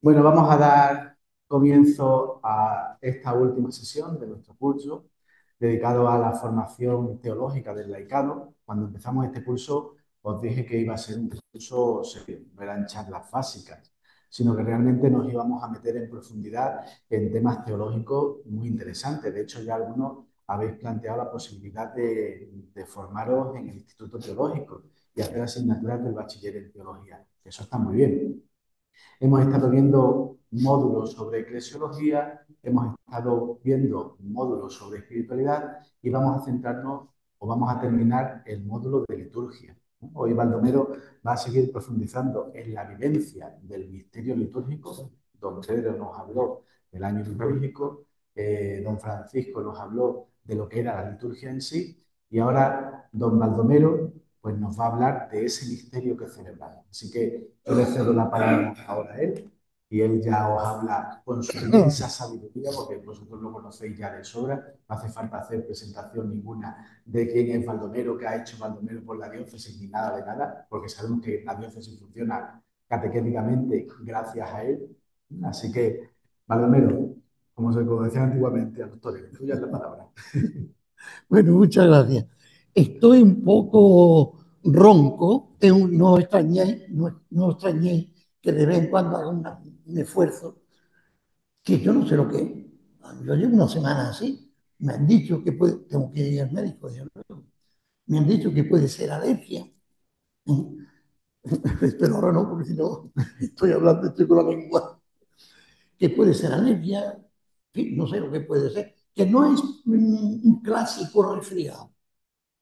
Bueno, vamos a dar comienzo a esta última sesión de nuestro curso dedicado a la formación teológica del laicado. Cuando empezamos este curso os dije que iba a ser un curso serio, no eran charlas básicas, sino que realmente nos íbamos a meter en profundidad en temas teológicos muy interesantes. De hecho, ya algunos habéis planteado la posibilidad de formaros en el Instituto Teológico y hacer asignaturas del bachiller en teología. Eso está muy bien. Hemos estado viendo módulos sobre eclesiología, hemos estado viendo módulos sobre espiritualidad y vamos a centrarnos o vamos a terminar el módulo de liturgia. Hoy Baldomero va a seguir profundizando en la vivencia del misterio litúrgico. Don Pedro nos habló del año litúrgico, don Francisco nos habló de lo que era la liturgia en sí y ahora don Baldomero pues nos va a hablar de ese misterio que celebramos. Así que yo le cedo la palabra ahora a él y él ya os habla con su inmensa sabiduría, porque vosotros lo conocéis ya de sobra, no hace falta hacer presentación ninguna de quién es Baldomero, qué ha hecho Baldomero por la diócesis, ni nada de nada, porque sabemos que la diócesis funciona catequéticamente gracias a él. Así que, Baldomero, como se decía antiguamente, a los toreros, tuya es la palabra. Bueno, muchas gracias. Estoy un poco ronco, no extrañéis, no extrañéis que de vez en cuando haga un esfuerzo, que yo no sé lo que es. Yo llevo una semana así, me han dicho que tengo que ir al médico, me han dicho que puede ser alergia. Pero ahora no, porque si no, estoy hablando, estoy con la lengua. Que puede ser alergia, no sé lo que puede ser, que no es un clásico resfriado,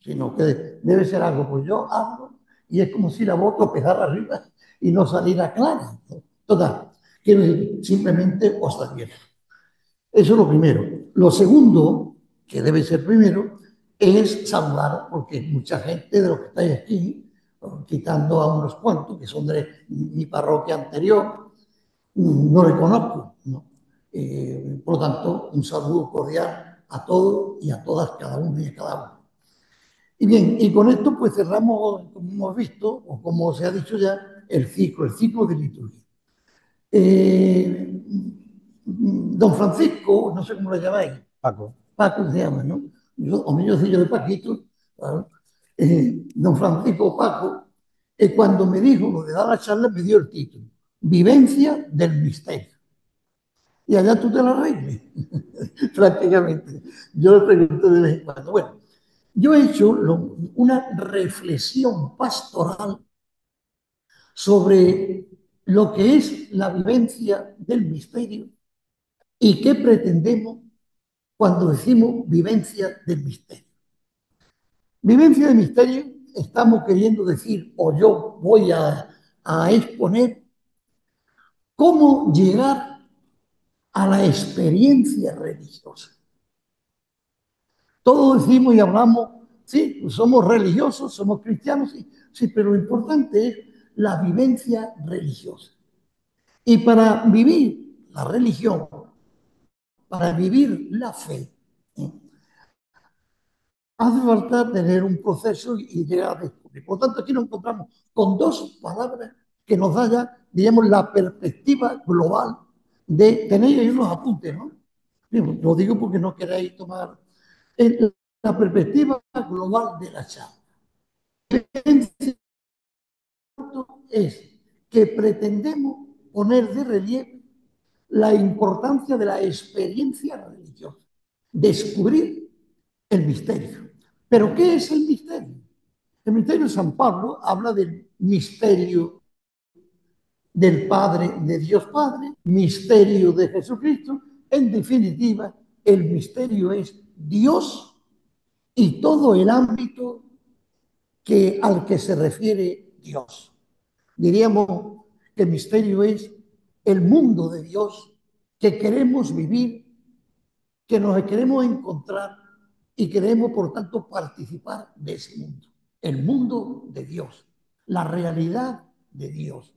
sino que debe ser algo, pues yo hablo y es como si la voz tropezara arriba y no saliera clara. Total, quiero decir, simplemente os advierto. Eso es lo primero. Lo segundo, que debe ser primero, es saludar, porque mucha gente de los que estáis aquí, quitando a unos cuantos que son de mi parroquia anterior, no le conozco, ¿no? Por lo tanto, un saludo cordial a todos y a todas, cada uno y a cada uno. Y bien, y con esto pues cerramos, como hemos visto, o como se ha dicho ya, el ciclo de liturgia. Don Francisco, no sé cómo lo llamáis, Paco. Paco se llama, ¿no? O me yo de Paquito, claro. Don Francisco Paco, cuando me dijo lo de dar la charla, me dio el título, Vivencia del Misterio. Y allá tú te la arregles, prácticamente. Yo le pregunto de vez en cuando, bueno, yo he hecho una reflexión pastoral sobre lo que es la vivencia del misterio y qué pretendemos cuando decimos vivencia del misterio. Vivencia del misterio estamos queriendo decir, o yo voy a exponer, cómo llegar a la experiencia religiosa. Todos decimos y hablamos, sí, somos religiosos, somos cristianos, sí, sí, pero lo importante es la vivencia religiosa. Y para vivir la religión, para vivir la fe, ¿eh? Hace falta tener un proceso y llegar a descubrir. Por lo tanto, aquí nos encontramos con dos palabras que nos da ya, digamos, la perspectiva global de, tenéis ahí unos apuntes, ¿no? Lo digo porque no queréis tomar la perspectiva global de la charla. Es que pretendemos poner de relieve la importancia de la experiencia religiosa, descubrir el misterio. ¿Pero qué es el misterio? El misterio de San Pablo habla del misterio del Padre, de Dios Padre, misterio de Jesucristo. En definitiva, el misterio es Dios y todo el ámbito al que se refiere Dios. Diríamos que el misterio es el mundo de Dios que queremos vivir, que nos queremos encontrar y queremos, por tanto, participar de ese mundo. El mundo de Dios, la realidad de Dios,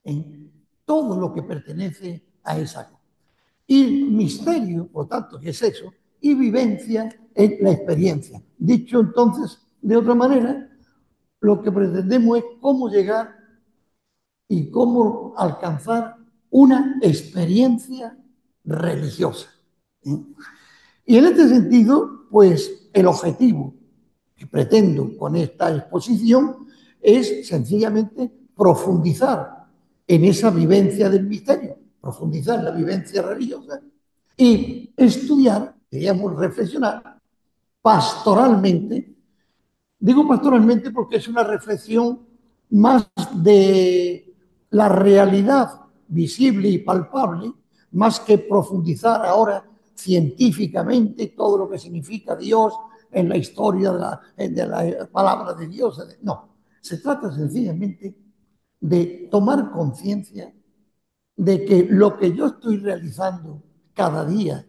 en todo lo que pertenece a esa cosa. Y misterio, por tanto, que es eso, y vivencia es la experiencia. Dicho entonces de otra manera, lo que pretendemos es cómo llegar y cómo alcanzar una experiencia religiosa. ¿Eh? Y en este sentido, pues el objetivo que pretendo con esta exposición es sencillamente profundizar en esa vivencia del misterio, profundizar en la vivencia religiosa y estudiar, queríamos reflexionar pastoralmente. Digo pastoralmente porque es una reflexión más de la realidad visible y palpable, más que profundizar ahora científicamente todo lo que significa Dios en la historia de la palabra de Dios. No, se trata sencillamente de tomar conciencia de que lo que yo estoy realizando cada día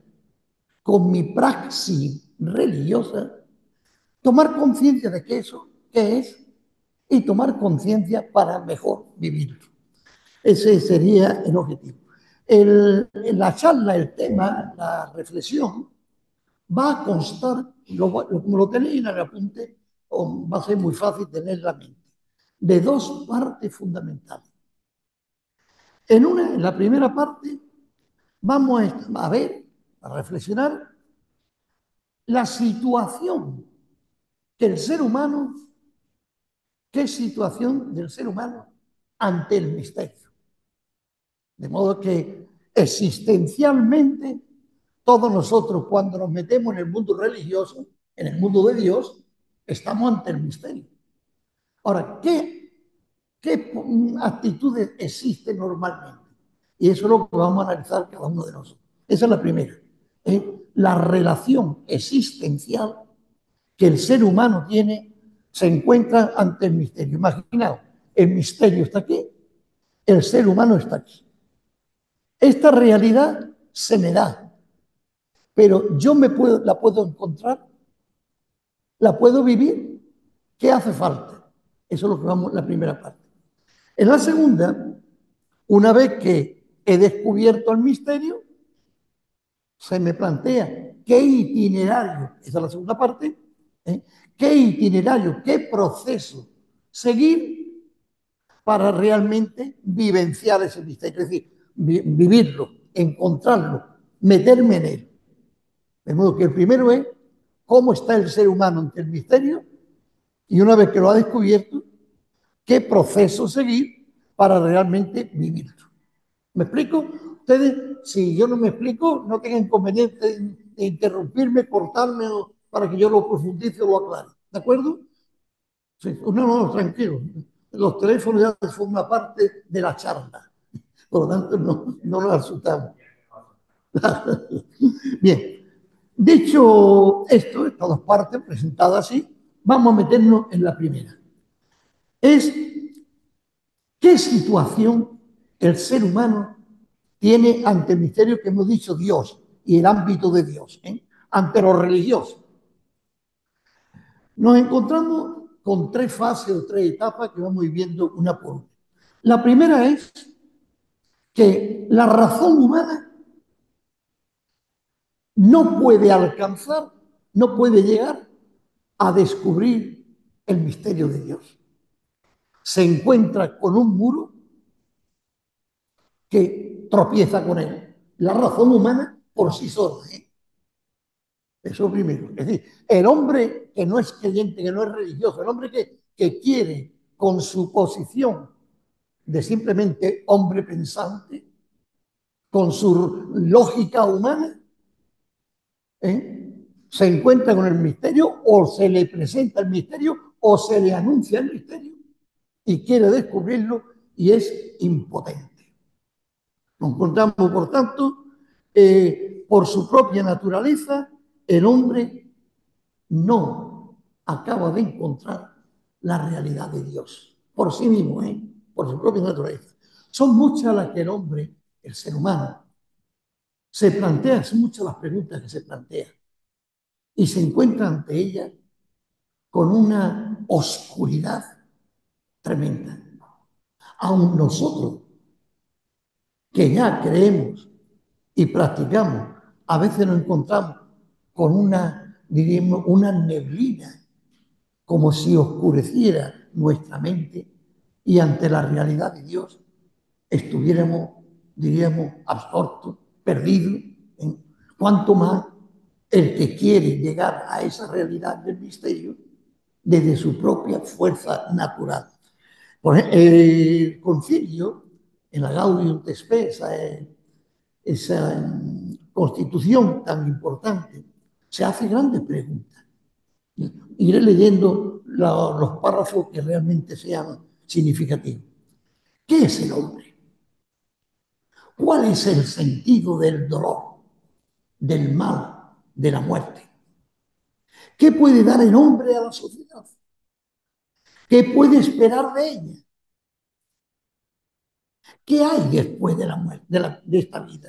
con mi praxis religiosa, tomar conciencia de que eso, ¿qué es? Y tomar conciencia para mejor vivirlo. Ese sería el objetivo. La charla, el tema, la reflexión, va a constar, como lo tenéis en el apunte, va a ser muy fácil tener la mente, de dos partes fundamentales. En la primera parte, vamos a ver, a reflexionar la situación que el ser humano, qué situación del ser humano ante el misterio. De modo que existencialmente todos nosotros cuando nos metemos en el mundo religioso, en el mundo de Dios, estamos ante el misterio. Ahora, ¿qué actitudes existen normalmente? Y eso es lo que vamos a analizar cada uno de nosotros. Esa es la primera. La relación existencial que el ser humano tiene se encuentra ante el misterio. Imaginaos, el misterio está aquí, el ser humano está aquí. Esta realidad se me da, pero yo la puedo encontrar, la puedo vivir. ¿Qué hace falta? Eso es lo que vamos la primera parte. En la segunda, una vez que he descubierto el misterio, se me plantea qué itinerario, esa es la segunda parte, qué itinerario, qué proceso seguir para realmente vivenciar ese misterio, es decir, vivirlo, encontrarlo, meterme en él. De modo que el primero es cómo está el ser humano ante el misterio y una vez que lo ha descubierto, qué proceso seguir para realmente vivirlo. ¿Me explico? Ustedes, si yo no me explico, no tengan inconveniente de interrumpirme, cortarme para que yo lo profundice o lo aclare. ¿De acuerdo? Sí. No, tranquilo. Los teléfonos ya forman parte de la charla. Por lo tanto, no nos asustamos. Bien. Dicho esto, estas dos partes presentadas así, vamos a meternos en la primera. Es qué situación el ser humano tiene ante el misterio que hemos dicho Dios y el ámbito de Dios, ante lo religioso. Nos encontramos con tres fases o tres etapas que vamos viendo una por una. La primera es que la razón humana no puede alcanzar, no puede llegar a descubrir el misterio de Dios. Se encuentra con un muro que tropieza con él. La razón humana por sí sola. Eso primero. Es decir, el hombre que no es creyente, que no es religioso, el hombre que quiere con su posición de simplemente hombre pensante, con su lógica humana, se encuentra con el misterio o se le presenta el misterio o se le anuncia el misterio y quiere descubrirlo y es impotente. Nos encontramos, por tanto, por su propia naturaleza, el hombre no acaba de encontrar la realidad de Dios por sí mismo, por su propia naturaleza. Son muchas las que el hombre, el ser humano, se plantea, son muchas las preguntas que se plantea y se encuentra ante ella con una oscuridad tremenda. Aun nosotros, que ya creemos y practicamos, a veces nos encontramos con diríamos, una neblina, como si oscureciera nuestra mente y ante la realidad de Dios estuviéramos diríamos, absorto, perdido, en cuanto más el que quiere llegar a esa realidad del misterio desde su propia fuerza natural. Por ejemplo, el concilio, en la Gaudium et Spes, esa constitución tan importante, se hace grandes preguntas. Iré leyendo los párrafos que realmente sean significativos. ¿Qué es el hombre? ¿Cuál es el sentido del dolor, del mal, de la muerte? ¿Qué puede dar el hombre a la sociedad? ¿Qué puede esperar de ella? ¿Qué hay después de la muerte, de esta vida?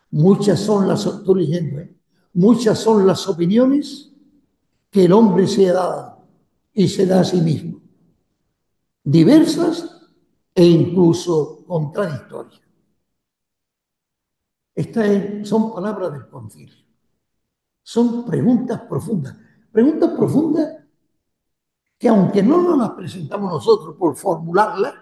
Muchas son las, estoy leyendo, muchas son las opiniones que el hombre se ha dado y se da a sí mismo, diversas e incluso contradictorias. Estas son palabras del concilio. Son preguntas profundas que aunque no nos las presentamos nosotros por formularlas,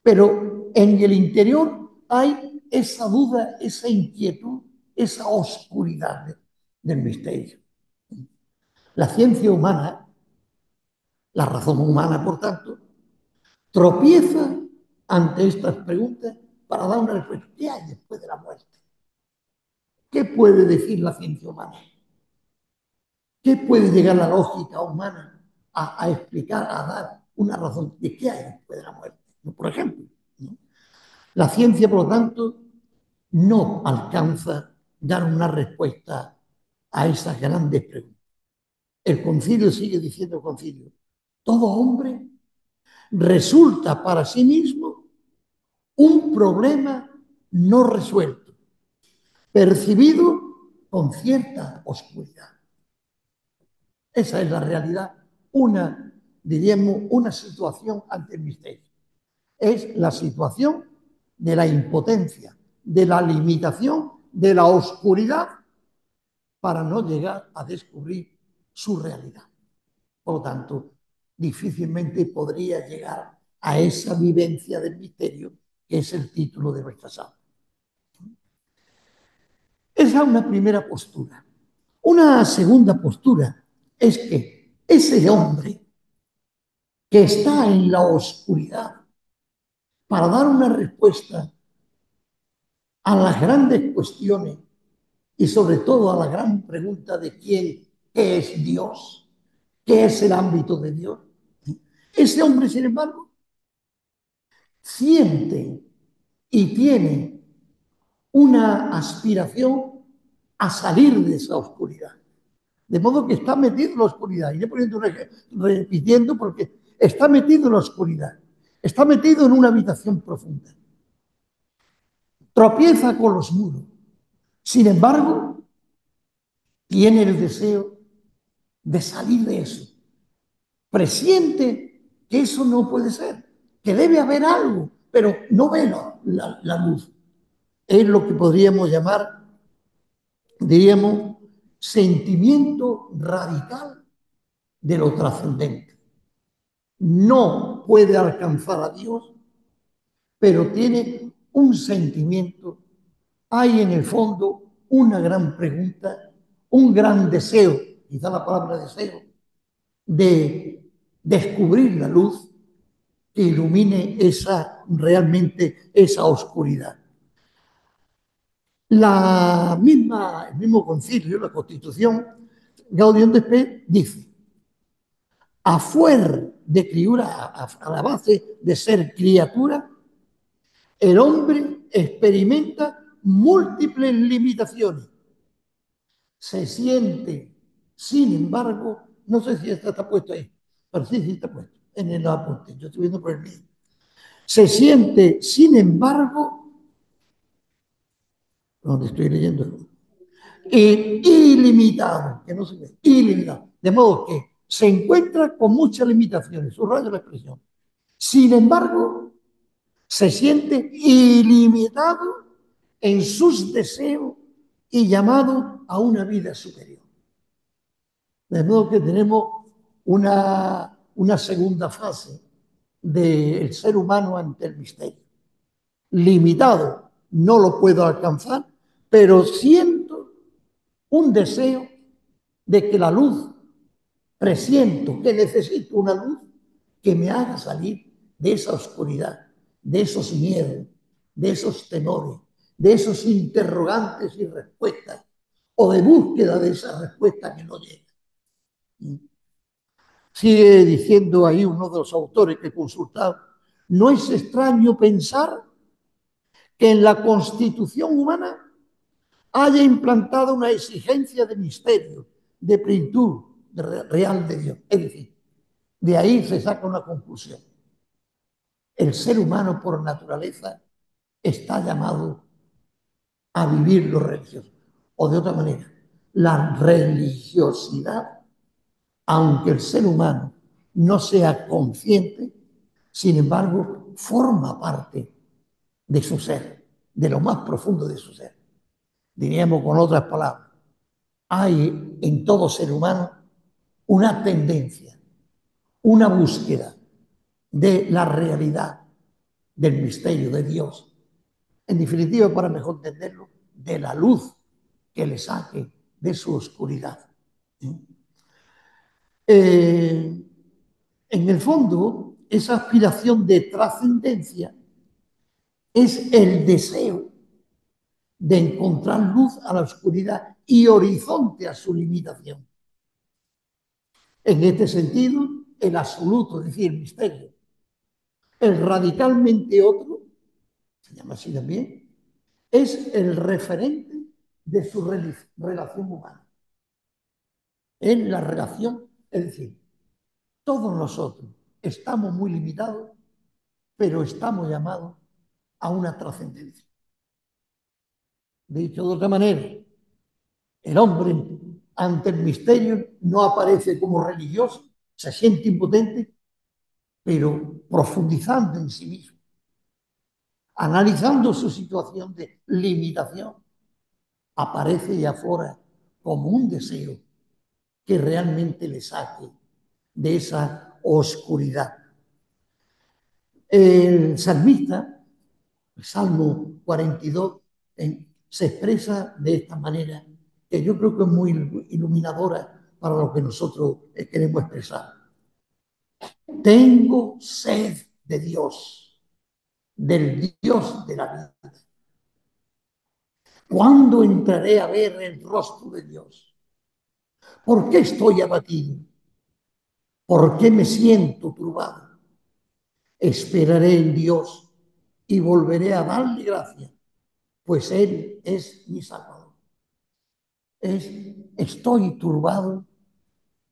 pero en el interior hay esa duda, esa inquietud, esa oscuridad del misterio. La ciencia humana, la razón humana, por tanto, tropieza ante estas preguntas para dar una respuesta. ¿Qué hay después de la muerte? ¿Qué puede decir la ciencia humana? ¿Qué puede llegar la lógica humana a explicar, a dar una razón de qué hay después de la muerte? Por ejemplo, ¿no? La ciencia, por lo tanto, no alcanza a dar una respuesta a esas grandes preguntas. El concilio sigue diciendo el concilio, todo hombre resulta para sí mismo un problema no resuelto, percibido con cierta oscuridad. Esa es la realidad, diríamos, una situación ante el misterio. Es la situación de la impotencia, de la limitación, de la oscuridad para no llegar a descubrir su realidad. Por lo tanto, difícilmente podría llegar a esa vivencia del misterio que es el título de nuestra sala. Esa es una primera postura. Una segunda postura es que ese hombre que está en la oscuridad para dar una respuesta a las grandes cuestiones y sobre todo a la gran pregunta de quién es Dios, qué es el ámbito de Dios. Ese hombre, sin embargo, siente y tiene una aspiración a salir de esa oscuridad. De modo que está metido en la oscuridad. Iré poniendo repitiendo porque está metido en la oscuridad. Está metido en una habitación profunda. Tropieza con los muros. Sin embargo, tiene el deseo de salir de eso. Presiente que eso no puede ser, que debe haber algo, pero no ve la luz. Es lo que podríamos llamar, diríamos, sentimiento radical de lo trascendente. No puede alcanzar a Dios, pero tiene un sentimiento, hay en el fondo una gran pregunta, un gran deseo, quizá la palabra deseo, de descubrir la luz que ilumine realmente esa oscuridad. El mismo concilio, la Constitución, Gaudium et Spes, dice, a fuer de criatura, a la base de ser criatura, el hombre experimenta múltiples limitaciones. Se siente, sin embargo, no sé si está puesto ahí, pero sí está puesto en el apunte, yo estoy viendo por el mío. Se siente, sin embargo, donde estoy leyendo, ilimitado, que no se ve, ilimitado. De modo que se encuentra con muchas limitaciones, subrayo la expresión. Sin embargo, se siente ilimitado en sus deseos y llamado a una vida superior. De modo que tenemos una segunda fase del ser humano ante el misterio. limitado, no lo puedo alcanzar, pero siento un deseo de que la luz, presiento que necesito una luz que me haga salir de esa oscuridad, de esos miedos, de esos temores, de esos interrogantes y respuestas, o de búsqueda de esa respuesta que no llega. Sigue diciendo ahí uno de los autores que he consultado, no es extraño pensar que en la constitución humana haya implantado una exigencia de misterio, de plenitud real de Dios. Es decir, de ahí se saca una conclusión. El ser humano por naturaleza está llamado a vivir lo religioso. O de otra manera, la religiosidad, aunque el ser humano no sea consciente, sin embargo, forma parte de su ser, de lo más profundo de su ser. Diríamos con otras palabras, hay en todo ser humano una tendencia, una búsqueda de la realidad, del misterio de Dios. En definitiva, para mejor entenderlo, de la luz que le saque de su oscuridad. En el fondo, esa aspiración de trascendencia es el deseo de encontrar luz a la oscuridad y horizonte a su limitación. En este sentido, el absoluto, es decir, el misterio, el radicalmente otro, se llama así también, es el referente de su relación humana. En la relación, es decir, todos nosotros estamos muy limitados, pero estamos llamados a una trascendencia. Dicho de otra manera, el hombre ante el misterio no aparece como religioso, se siente impotente, pero profundizando en sí mismo, analizando su situación de limitación, aparece y aflora como un deseo que realmente le saque de esa oscuridad. El salmista, el Salmo 42, se expresa de esta manera, que yo creo que es muy iluminadora para lo que nosotros queremos expresar. Tengo sed de Dios, del Dios de la vida. ¿Cuándo entraré a ver el rostro de Dios? ¿Por qué estoy abatido? ¿Por qué me siento turbado? Esperaré en Dios y volveré a darle gracias, pues Él es mi Salvador. Estoy turbado,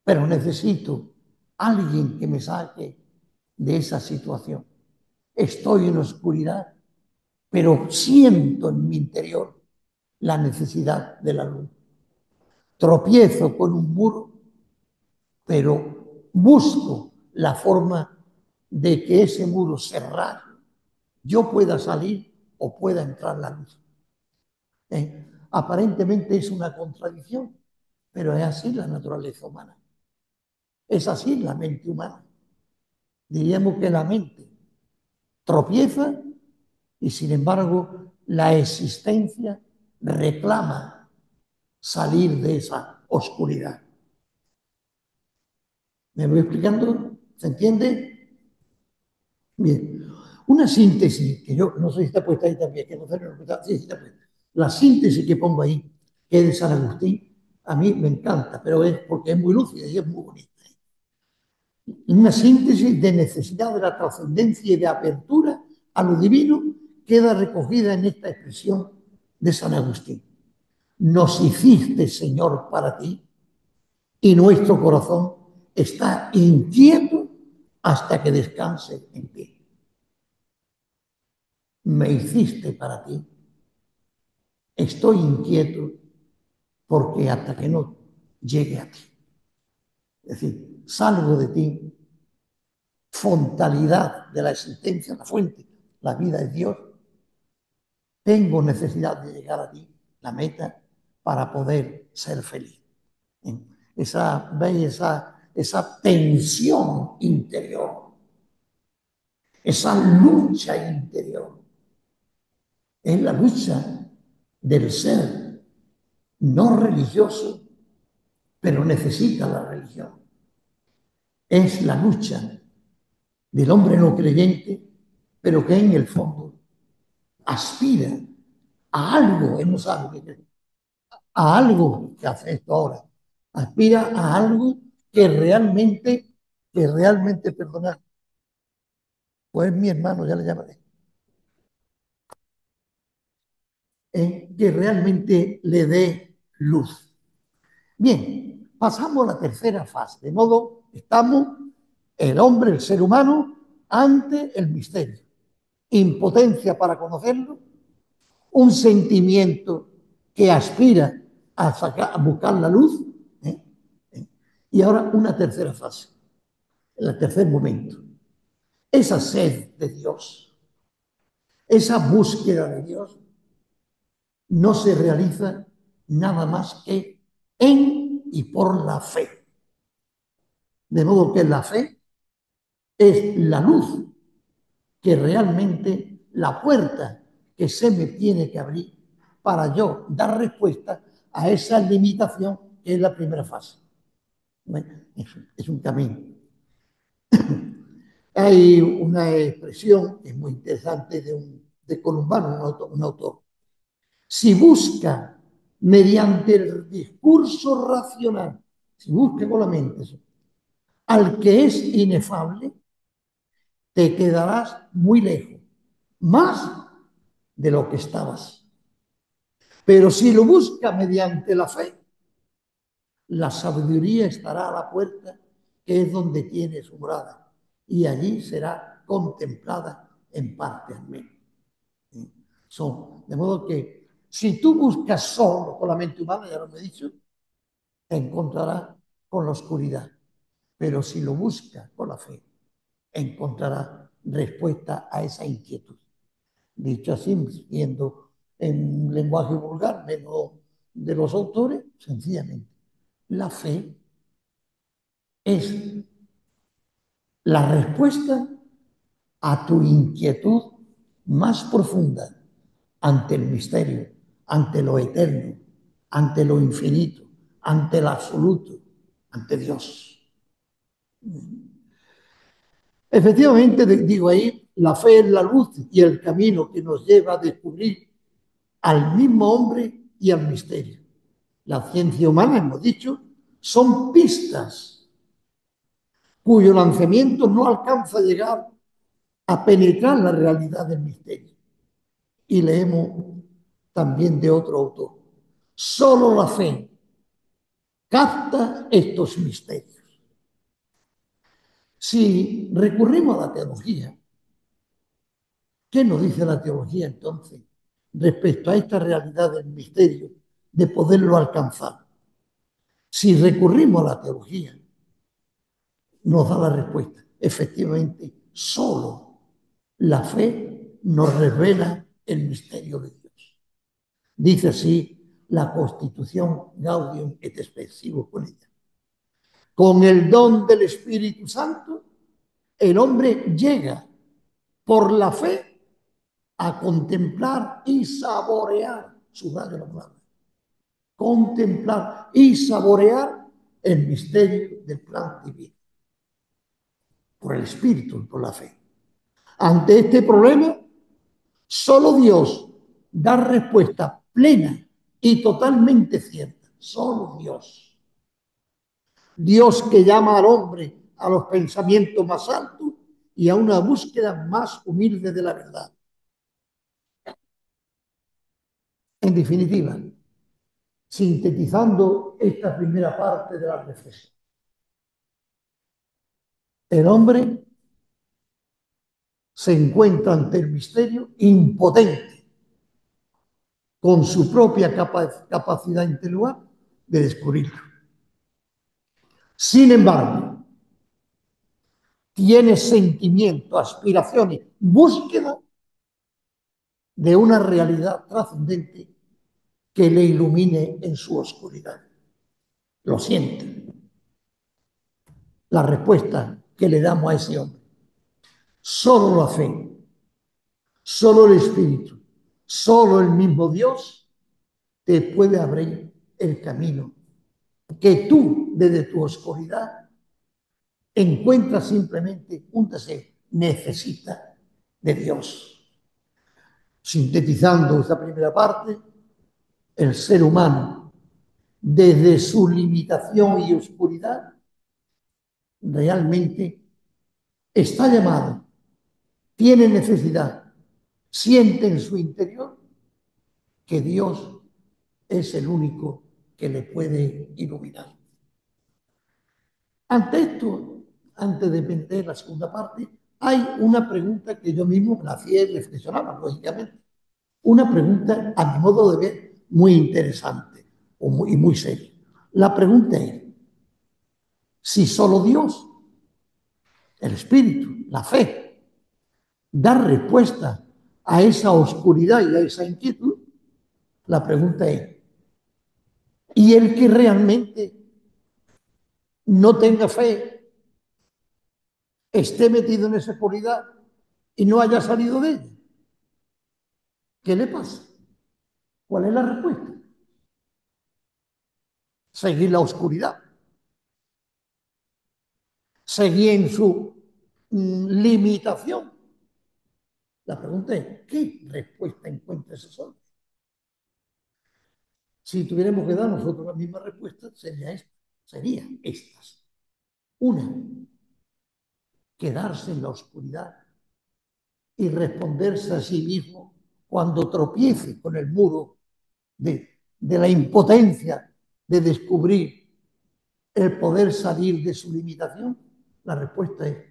pero necesito alguien que me saque de esa situación. Estoy en oscuridad, pero siento en mi interior la necesidad de la luz. Tropiezo con un muro, pero busco la forma de que ese muro cerrado yo pueda salir o pueda entrar la luz. Aparentemente es una contradicción, pero es así la naturaleza humana. Es así la mente humana. Diríamos que la mente tropieza y sin embargo la existencia reclama salir de esa oscuridad. ¿Me voy explicando? ¿Se entiende? Bien. Una síntesis, que yo no sé si está puesta ahí también, que no sé si está, sí, está puesta. La síntesis que pongo ahí, que es de San Agustín, a mí me encanta, pero es porque es muy lúcida y es muy bonita. Una síntesis de necesidad de la trascendencia y de apertura a lo divino queda recogida en esta expresión de San Agustín. Nos hiciste, Señor, para ti, y nuestro corazón está inquieto hasta que descanse en ti. Me hiciste para ti. Estoy inquieto porque hasta que no llegue a ti. Es decir, salgo de ti, fontalidad de la existencia, la fuente, la vida de Dios. Tengo necesidad de llegar a ti, la meta, para poder ser feliz. Esa tensión interior, esa lucha interior, es la lucha del ser no religioso, pero necesita la religión. Es la lucha del hombre no creyente, pero que en el fondo aspira a algo, él no sabe qué, a algo que hace esto ahora, aspira a algo perdonad, pues mi hermano, ya le llamaré, que realmente le dé luz. Bien, pasamos a la tercera fase, de modo estamos el hombre, el ser humano, ante el misterio. Impotencia para conocerlo, un sentimiento que aspira a buscar la luz, ¿eh? Y ahora una tercera fase, el tercer momento. Esa sed de Dios, esa búsqueda de Dios, no se realiza nada más que en y por la fe. De modo que la fe es la luz que realmente la puerta que se me tiene que abrir para yo dar respuesta a esa limitación que es la primera fase. Bueno, es un camino. Hay una expresión que es muy interesante de Columbano, un autor. Si busca mediante el discurso racional, si busca con la mente eso, al que es inefable, te quedarás muy lejos, más de lo que estabas. Pero si lo busca mediante la fe, la sabiduría estará a la puerta, que es donde tiene su morada, y allí será contemplada en parte al menos. De modo que si tú buscas solo con la mente humana, ya lo he dicho, te encontrarás con la oscuridad. Pero si lo buscas con la fe, encontrarás respuesta a esa inquietud. Dicho así, siendo en un lenguaje vulgar, menos de los autores, sencillamente, la fe es la respuesta a tu inquietud más profunda ante el misterio, ante lo eterno, ante lo infinito, ante el absoluto, ante Dios. Efectivamente, digo ahí, la fe es la luz y el camino que nos lleva a descubrir al mismo hombre y al misterio. La ciencia humana, hemos dicho, son pistas cuyo lanzamiento no alcanza a llegar a penetrar la realidad del misterio. Y leemos también de otro autor. Solo la fe capta estos misterios. Si recurrimos a la teología, ¿qué nos dice la teología entonces respecto a esta realidad del misterio de poderlo alcanzar? Si recurrimos a la teología, nos da la respuesta. Efectivamente, solo la fe nos revela el misterio de Dios. Dice así la Constitución Gaudium et Spes, con ella. Con el don del Espíritu Santo, el hombre llega por la fe a contemplar y saborear, subrayo la palabra, contemplar y saborear el misterio del plan divino, por el Espíritu y por la fe. Ante este problema, solo Dios da respuesta plena y totalmente cierta. Solo Dios. Dios que llama al hombre a los pensamientos más altos y a una búsqueda más humilde de la verdad. En definitiva, sintetizando esta primera parte de la reflexión, el hombre se encuentra ante el misterio impotente, con su propia capacidad intelectual de descubrirlo. Sin embargo, tiene sentimiento, aspiraciones, búsqueda de una realidad trascendente que le ilumine en su oscuridad. Lo siente. La respuesta que le damos a ese hombre. Solo la fe, solo el Espíritu, Solo el mismo Dios te puede abrir el camino que tú, desde tu oscuridad, encuentras simplemente un deseo, necesita de Dios. Sintetizando esta primera parte, el ser humano, desde su limitación y oscuridad, realmente está llamado, tiene necesidad, siente en su interior que Dios es el único que le puede iluminar. Ante esto, antes de emprender la segunda parte, hay una pregunta que yo mismo me la hacía y reflexionaba, lógicamente. Una pregunta, a mi modo de ver, muy interesante y muy seria. La pregunta es, si solo Dios, el Espíritu, la fe, da respuesta a esa oscuridad y a esa inquietud, la pregunta es, ¿y el que realmente no tenga fe, esté metido en esa oscuridad y no haya salido de ella? ¿Qué le pasa? ¿Cuál es la respuesta? Seguir la oscuridad, seguir en su limitación. La pregunta es, ¿qué respuesta encuentra ese sol? Si tuviéramos que dar nosotros la misma respuesta, serían estas. Una, quedarse en la oscuridad y responderse a sí mismo cuando tropiece con el muro de la impotencia de descubrir el poder salir de su limitación. La respuesta es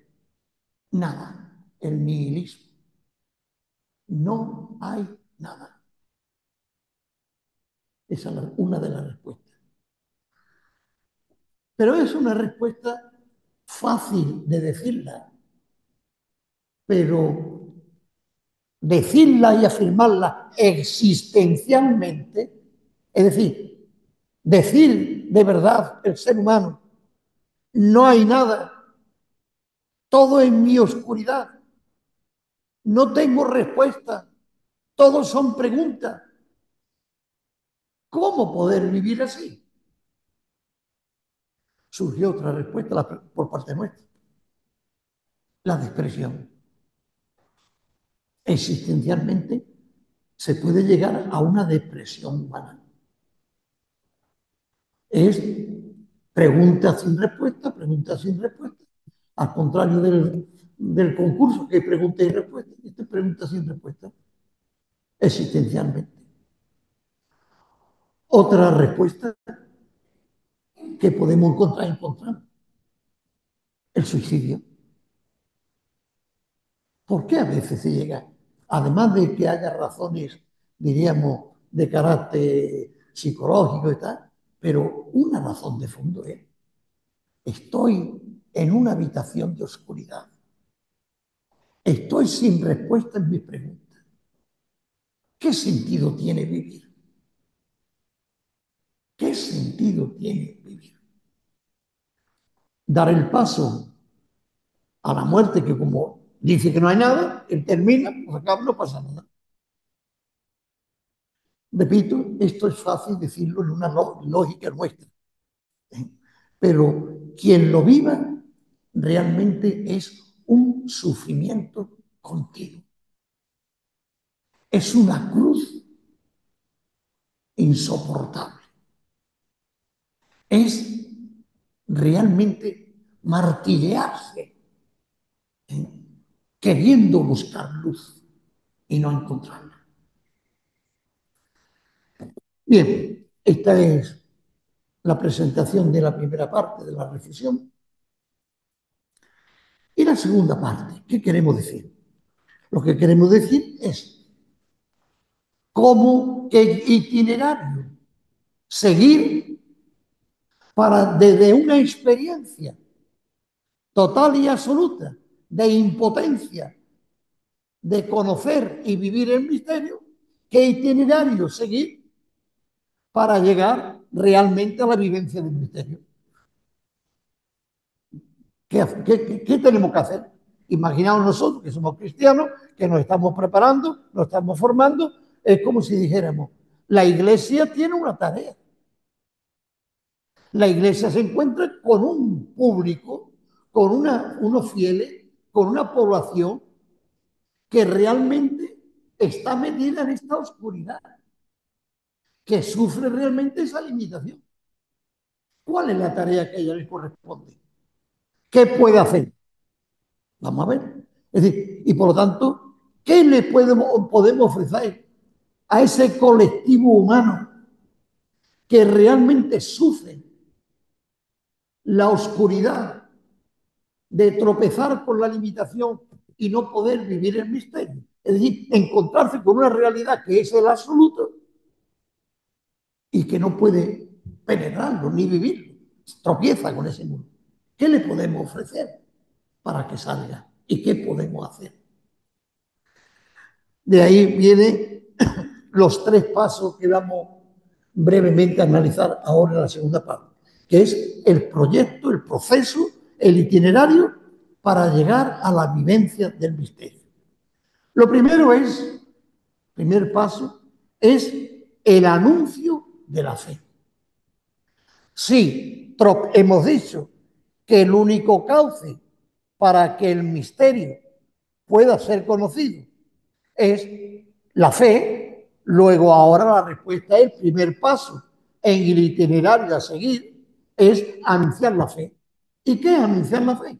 nada, el nihilismo. No hay nada. Esa es una de las respuestas. Pero es una respuesta fácil de decirla, pero decirla y afirmarla existencialmente, es decir, decir de verdad el ser humano, no hay nada, todo en mi oscuridad, no tengo respuesta, todos son preguntas. ¿Cómo poder vivir así? Surgió otra respuesta por parte nuestra, la depresión. Existencialmente se puede llegar a una depresión humana. Es pregunta sin respuesta, pregunta sin respuesta. Al contrario del concurso, que hay pregunta y respuesta, esto es pregunta sin respuesta, existencialmente. Otra respuesta que podemos encontrar el suicidio. ¿Por qué a veces se llega? Además de que haya razones, diríamos, de carácter psicológico y tal, pero una razón de fondo es, estoy en una habitación de oscuridad, estoy sin respuesta en mis preguntas. ¿Qué sentido tiene vivir? ¿Qué sentido tiene vivir? Dar el paso a la muerte, que como dice que no hay nada, él termina, pues acá no pasa nada. Repito, esto es fácil decirlo en una lógica nuestra, pero quien lo viva realmente es un sufrimiento continuo. Es una cruz insoportable. Es realmente martillearse, ¿eh? Queriendo buscar luz y no encontrarla. Bien, esta es la presentación de la primera parte de la reflexión. Y la segunda parte, ¿qué queremos decir? Lo que queremos decir es cómo, qué itinerario seguir para desde una experiencia total y absoluta de impotencia, de conocer y vivir el misterio, qué itinerario seguir para llegar realmente a la vivencia del misterio. ¿Qué tenemos que hacer? Imaginaos nosotros que somos cristianos, que nos estamos preparando, nos estamos formando, es como si dijéramos, la Iglesia tiene una tarea. La Iglesia se encuentra con un público, con unos fieles, con una población que realmente está metida en esta oscuridad, que sufre realmente esa limitación. ¿Cuál es la tarea que a ella le corresponde? ¿Qué puede hacer? Vamos a ver. Es decir, y por lo tanto, ¿qué le podemos ofrecer a ese colectivo humano que realmente sufre la oscuridad de tropezar con la limitación y no poder vivir el misterio? Es decir, encontrarse con una realidad que es el absoluto y que no puede penetrarlo ni vivirlo. Tropieza con ese mundo. ¿Qué le podemos ofrecer para que salga? ¿Y qué podemos hacer? De ahí vienen los tres pasos que vamos brevemente a analizar ahora en la segunda parte, que es el proyecto, el proceso, el itinerario para llegar a la vivencia del misterio. Lo primero es, primer paso, es el anuncio de la fe. Sí, hemos dicho que el único cauce para que el misterio pueda ser conocido es la fe. Luego ahora la respuesta es el primer paso en el itinerario a seguir es anunciar la fe. ¿Y qué es anunciar la fe?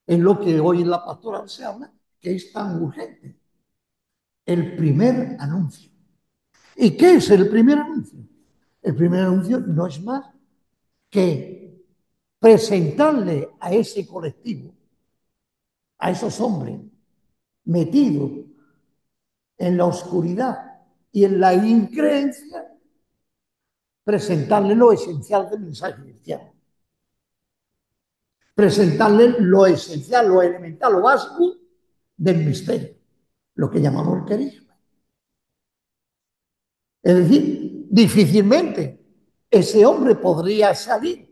Es lo que hoy en la pastoral se habla, que es tan urgente. El primer anuncio. ¿Y qué es el primer anuncio? El primer anuncio no es más que presentarle a ese colectivo, a esos hombres metidos en la oscuridad y en la increencia, presentarle lo esencial del mensaje cristiano. Presentarle lo esencial, lo elemental, lo básico del misterio, lo que llamamos el carisma. Es decir, difícilmente ese hombre podría salir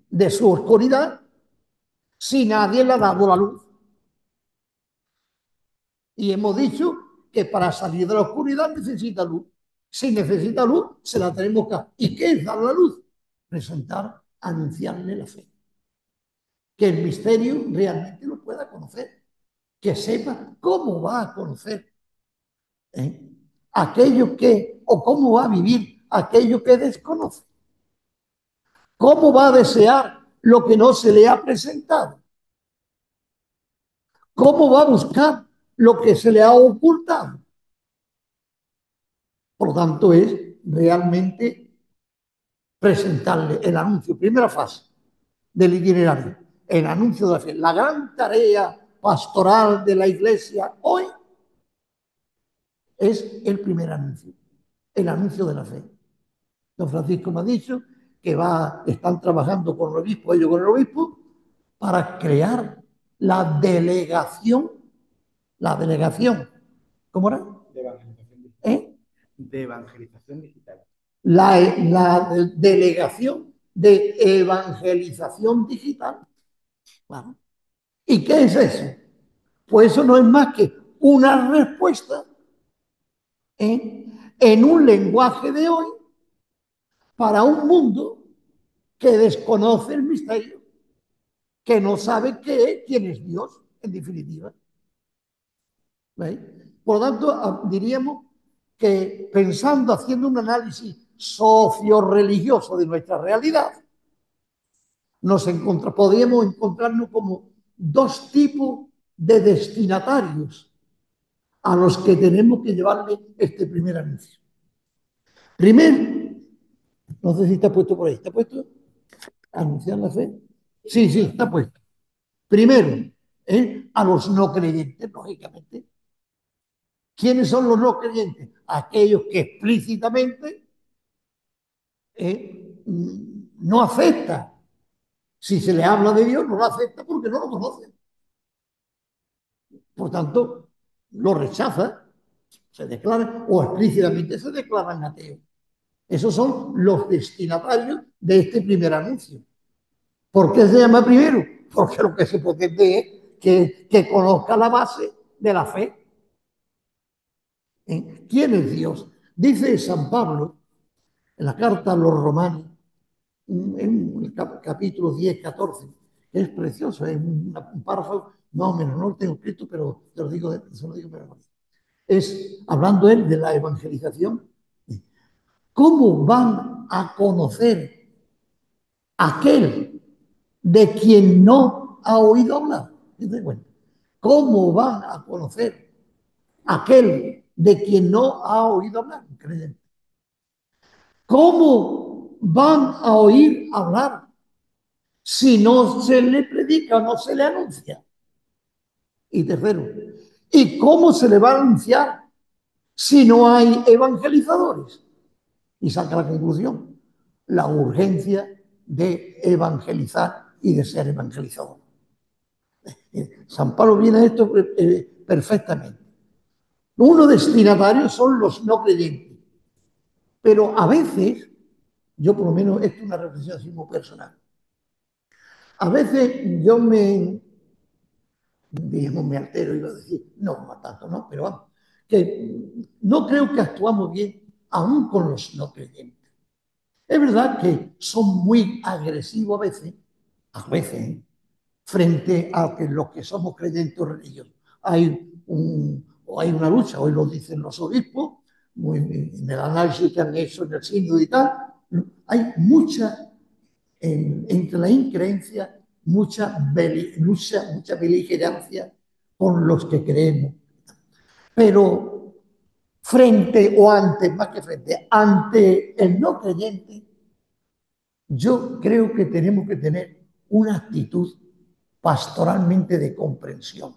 de su oscuridad si nadie le ha dado la luz. Y hemos dicho que para salir de la oscuridad necesita luz. Si necesita luz, se la tenemos que dar. ¿Y qué es dar la luz? Presentar, anunciarle la fe. Que el misterio realmente lo pueda conocer. Que sepa cómo va a conocer aquello que, o cómo va a vivir aquello que desconoce. ¿Cómo va a desear lo que no se le ha presentado? ¿Cómo va a buscar lo que se le ha ocultado? Por lo tanto, es realmente presentarle el anuncio, primera fase del itinerario, el anuncio de la fe. La gran tarea pastoral de la Iglesia hoy es el primer anuncio, el anuncio de la fe. Don Francisco me ha dicho que están trabajando con el obispo, ellos con el obispo, para crear la delegación, ¿cómo era? De evangelización digital. De evangelización digital. La delegación de evangelización digital. Claro. ¿Y qué es eso? Pues eso no es más que una respuesta en un lenguaje de hoy para un mundo que desconoce el misterio, que no sabe quién es Dios, en definitiva. ¿Veis? Por lo tanto, diríamos que pensando, haciendo un análisis socio-religioso de nuestra realidad, podríamos encontrarnos como dos tipos de destinatarios a los que tenemos que llevarle este primer anuncio. Primero, no sé si está puesto por ahí, ¿está puesto? Anunciar la fe. Sí, sí, está puesto. Primero, a los no creyentes, lógicamente. ¿Quiénes son los no creyentes? Aquellos que explícitamente no aceptan. Si se le habla de Dios, no lo acepta porque no lo conocen. Por tanto, lo rechaza, se declara, o explícitamente se declaran ateos. Esos son los destinatarios de este primer anuncio. ¿Por qué se llama primero? Porque lo que se pretende es que conozca la base de la fe. ¿Quién es Dios? Dice San Pablo en la carta a los romanos, en el capítulo 10, 14, que es precioso, es un párrafo más o menos, no lo tengo escrito, pero te lo digo, se lo digo, es hablando él de la evangelización. ¿Cómo van a conocer aquel de quien no ha oído hablar? ¿Cómo van a conocer aquel de quien no ha oído hablar? Creyente. ¿Cómo van a oír hablar si no se le predica o no se le anuncia? Y tercero, ¿y cómo se le va a anunciar si no hay evangelizadores? Y saca la conclusión, la urgencia de evangelizar y de ser evangelizador. San Pablo viene a esto perfectamente. Uno destinatario son los no creyentes, pero a veces, yo por lo menos, esto es una reflexión así muy personal, a veces yo digamos, me altero, iba a decir, no tanto, no, pero vamos, que no creo que actuamos bien aún con los no creyentes. Es verdad que son muy agresivos a veces, frente a que los que somos creyentes religiosos. Hay una lucha, hoy lo dicen los obispos, en el análisis que han hecho en el sínodo y tal, hay mucha, entre la increencia, mucha beligerancia con los que creemos. Pero frente o ante, más que frente, ante el no creyente, yo creo que tenemos que tener una actitud pastoralmente de comprensión.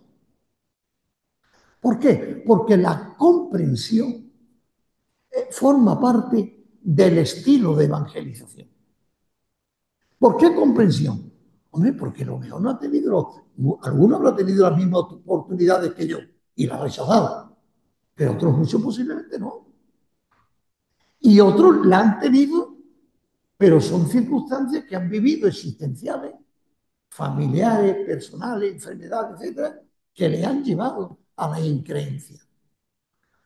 ¿Por qué? Porque la comprensión forma parte del estilo de evangelización. ¿Por qué comprensión? Hombre, porque lo mejor no ha tenido, algunos habrán tenido las mismas oportunidades que yo y las rechazado, pero otros muchos posiblemente no. Y otros la han tenido, pero son circunstancias que han vivido existenciales, familiares, personales, enfermedades, etcétera, que le han llevado a la increencia.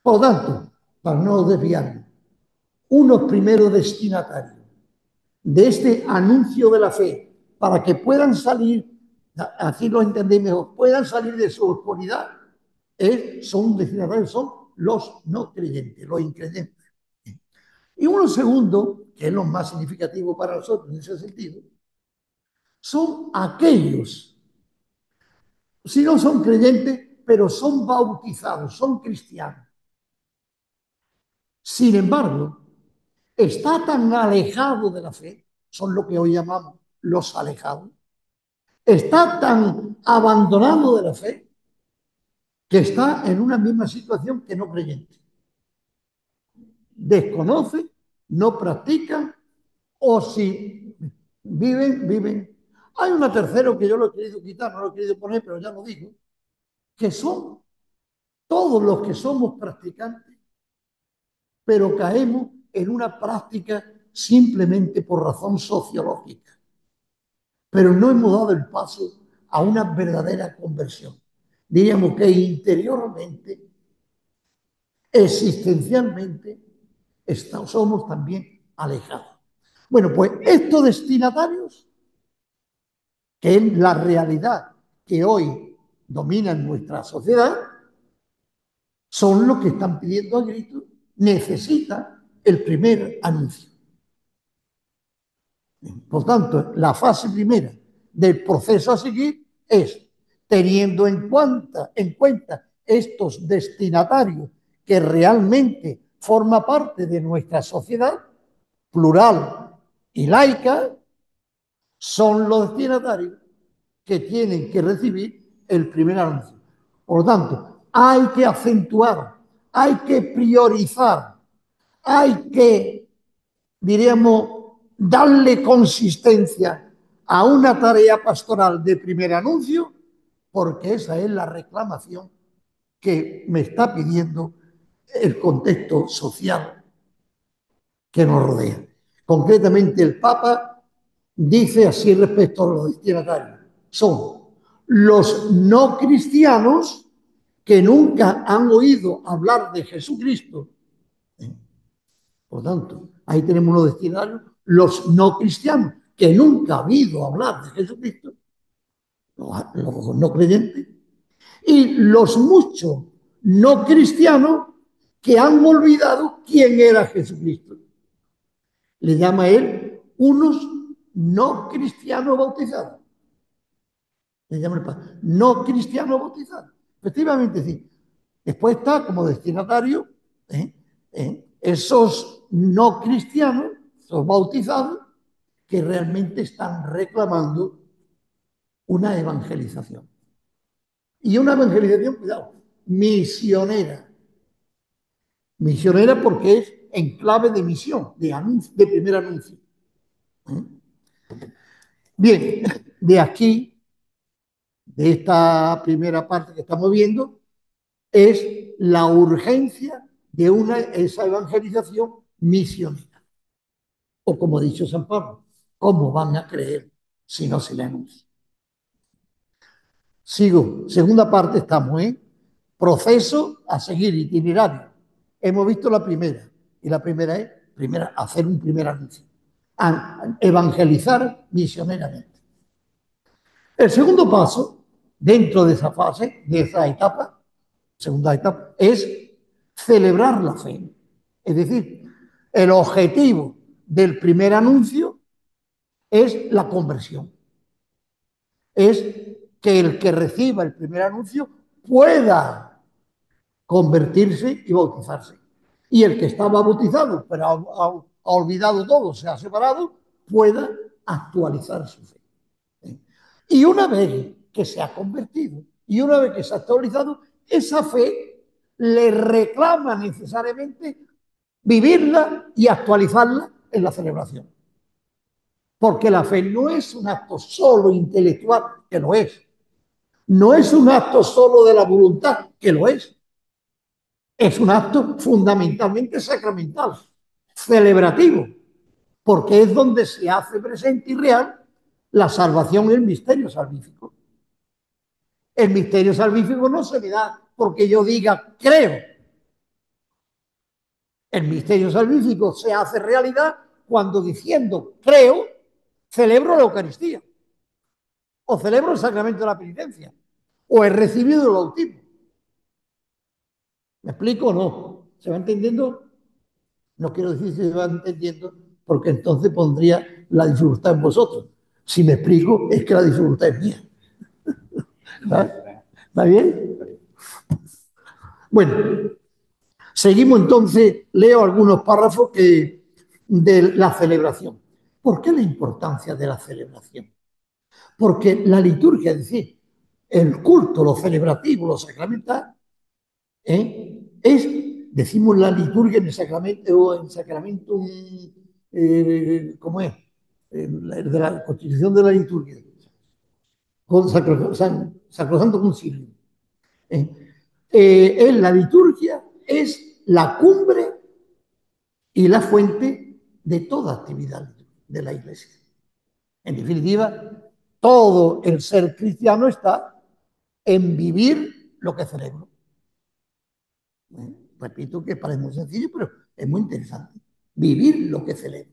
Por lo tanto, para no desviarme, unos primeros destinatarios de este anuncio de la fe para que puedan salir, así lo entendéis mejor, puedan salir de su oscuridad, son destinatarios, son los no creyentes, los increyentes. Y uno segundo, que es lo más significativo para nosotros en ese sentido, son aquellos, si no son creyentes, pero son bautizados, son cristianos. Sin embargo, está tan alejado de la fe, son lo que hoy llamamos los alejados, está tan abandonado de la fe que está en una misma situación que no creyente. Desconoce, no practican o si viven. Hay una tercera que yo lo he querido quitar, no lo he querido poner, pero ya lo digo, que son todos los que somos practicantes, pero caemos en una práctica simplemente por razón sociológica. Pero no hemos dado el paso a una verdadera conversión. Diríamos que interiormente, existencialmente, somos también alejados. Bueno, pues estos destinatarios, que es la realidad que hoy domina en nuestra sociedad, son los que están pidiendo a gritos, necesitan el primer anuncio. Por tanto, la fase primera del proceso a seguir es, teniendo en cuenta estos destinatarios que realmente forman parte de nuestra sociedad plural y laica, son los destinatarios que tienen que recibir el primer anuncio. Por lo tanto, hay que acentuar, hay que priorizar, hay que, diríamos, darle consistencia a una tarea pastoral de primer anuncio, porque esa es la reclamación que me está pidiendo el contexto social que nos rodea. Concretamente, el Papa dice así respecto a los destinatarios. Son los no cristianos que nunca han oído hablar de Jesucristo. Por tanto, ahí tenemos unos destinatarios, los no cristianos, que nunca han oído hablar de Jesucristo, los no creyentes, y los muchos no cristianos que han olvidado quién era Jesucristo. Le llama a él unos no cristianos bautizados. Le llama el padre, no cristianos bautizados. Efectivamente, sí. Después está como destinatario esos no cristianos, esos bautizados, que realmente están reclamando una evangelización. Y una evangelización, cuidado, misionera. Misionera porque es en clave de misión, de, anuncio, de primer anuncio. Bien, de aquí, de esta primera parte que estamos viendo, es la urgencia de esa evangelización misionera. O como ha dicho San Pablo, ¿cómo van a creer si no se le anuncia? Sigo, segunda parte estamos en proceso a seguir, itinerario. Hemos visto la primera, y la primera es hacer un primer anuncio, evangelizar misioneramente. El segundo paso, dentro de esa fase, de esa etapa, segunda etapa, es celebrar la fe. Es decir, el objetivo del primer anuncio es la conversión. Es que el que reciba el primer anuncio pueda convertirse y bautizarse. Y el que estaba bautizado, pero ha olvidado todo, se ha separado, pueda actualizar su fe. Y una vez que se ha convertido y una vez que se ha actualizado, esa fe le reclama necesariamente vivirla y actualizarla en la celebración. Porque la fe no es un acto solo intelectual, que lo es. No es un acto solo de la voluntad, que lo es. Es un acto fundamentalmente sacramental, celebrativo, porque es donde se hace presente y real la salvación y el misterio salvífico. El misterio salvífico no se me da porque yo diga creo. El misterio salvífico se hace realidad cuando diciendo creo, celebro la Eucaristía, o celebro el sacramento de la penitencia, o he recibido el bautismo. ¿Me explico o no? ¿Se va entendiendo? No quiero decir si se va entendiendo, porque entonces pondría la dificultad en vosotros. Si me explico, es que la dificultad es mía. ¿Está bien? Bueno, seguimos entonces, leo algunos párrafos de la celebración. ¿Por qué la importancia de la celebración? Porque la liturgia, es decir, el culto, lo celebrativo, lo sacramental, es, decimos la liturgia en el sacramento, o en sacramento, ¿cómo es? De la constitución de la liturgia, con sacrosanto concilio. La liturgia es la cumbre y la fuente de toda actividad de la Iglesia. En definitiva, todo el ser cristiano está en vivir lo que celebro. Repito que parece muy sencillo, pero es muy interesante. Vivir lo que celebro.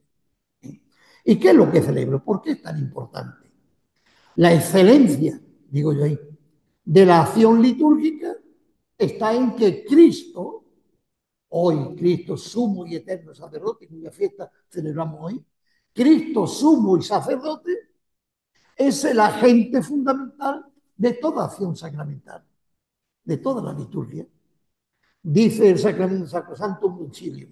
¿Y qué es lo que celebro? ¿Por qué es tan importante? La excelencia, digo yo ahí, de la acción litúrgica está en que Cristo, hoy Cristo sumo y eterno sacerdote, cuya fiesta celebramos hoy, Cristo sumo y sacerdote es el agente fundamental de toda acción sacramental, de toda la liturgia. Dice el Sacrosanto Concilio,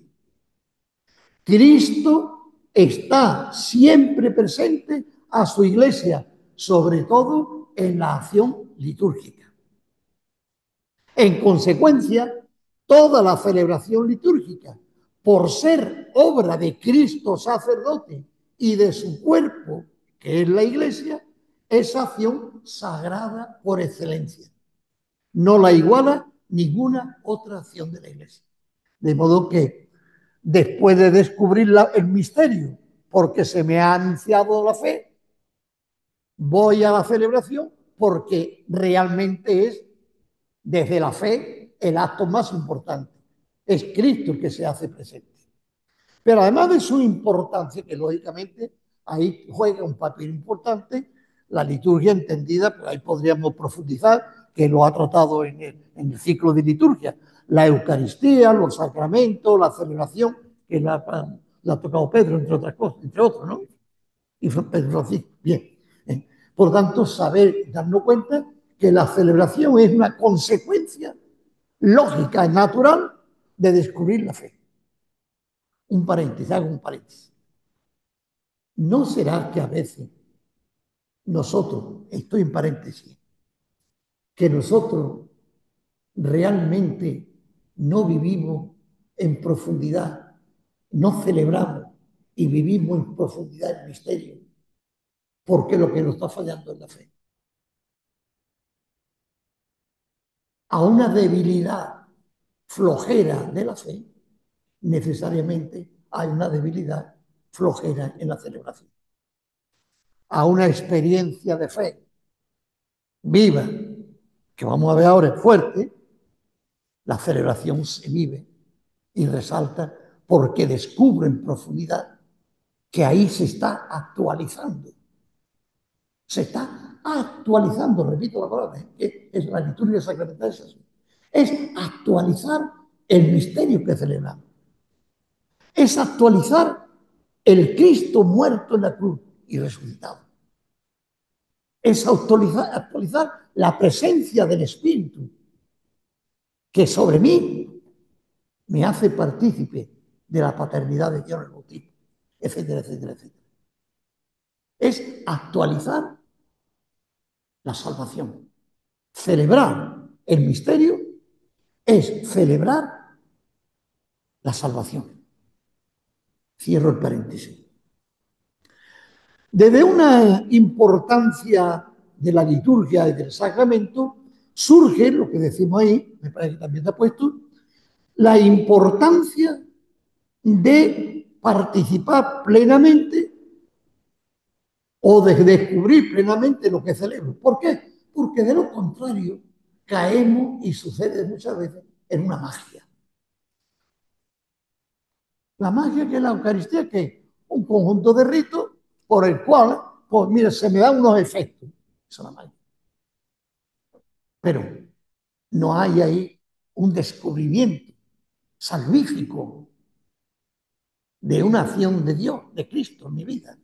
Cristo está siempre presente a su iglesia, sobre todo en la acción litúrgica. En consecuencia, toda la celebración litúrgica, por ser obra de Cristo sacerdote y de su cuerpo, que es la iglesia, es acción sagrada por excelencia. No la iguala ninguna otra acción de la iglesia. De modo que después de descubrir el misterio, porque se me ha anunciado la fe, voy a la celebración porque realmente es Desde la fe, el acto más importante. Es Cristo el que se hace presente. Pero además de su importancia, que lógicamente ahí juega un papel importante, la liturgia entendida, pues ahí podríamos profundizar, que lo ha tratado en el ciclo de liturgia, la Eucaristía, los sacramentos, la celebración, que la ha tocado Pedro, entre otras cosas, entre otros, ¿no? Y Pedro Francisco, bien. Por tanto, saber, darnos cuenta que la celebración es una consecuencia lógica y natural de descubrir la fe. Un paréntesis, hago un paréntesis. ¿No será que a veces nosotros, estoy en paréntesis, que nosotros realmente no vivimos en profundidad, no celebramos y vivimos en profundidad el misterio, porque lo que nos está fallando es la fe? A una debilidad flojera de la fe, necesariamente hay una debilidad flojera en la celebración. A una experiencia de fe viva, que vamos a ver ahora es fuerte, la celebración se vive y resalta porque descubre en profundidad que ahí se está actualizando. Se está actualizando, repito la palabra, que es la liturgia sacramental, es así. Es actualizar el misterio que celebramos. Es actualizar el Cristo muerto en la cruz y resucitado. Es actualizar la presencia del Espíritu que sobre mí me hace partícipe de la paternidad de Dios en el bautismo, etcétera, etcétera, etcétera. Es actualizar la salvación. Celebrar el misterio es celebrar la salvación. Cierro el paréntesis. Desde una importancia de la liturgia y del sacramento surge, lo que decimos ahí, me parece que también está puesto, la importancia de participar plenamente o de descubrir plenamente lo que celebro. ¿Por qué? Porque de lo contrario caemos, y sucede muchas veces, en una magia. La magia que es la Eucaristía, que es un conjunto de ritos por el cual, pues mira, se me dan unos efectos. Eso es la magia. Pero no hay ahí un descubrimiento salvífico de una acción de Dios, de Cristo en mi vida.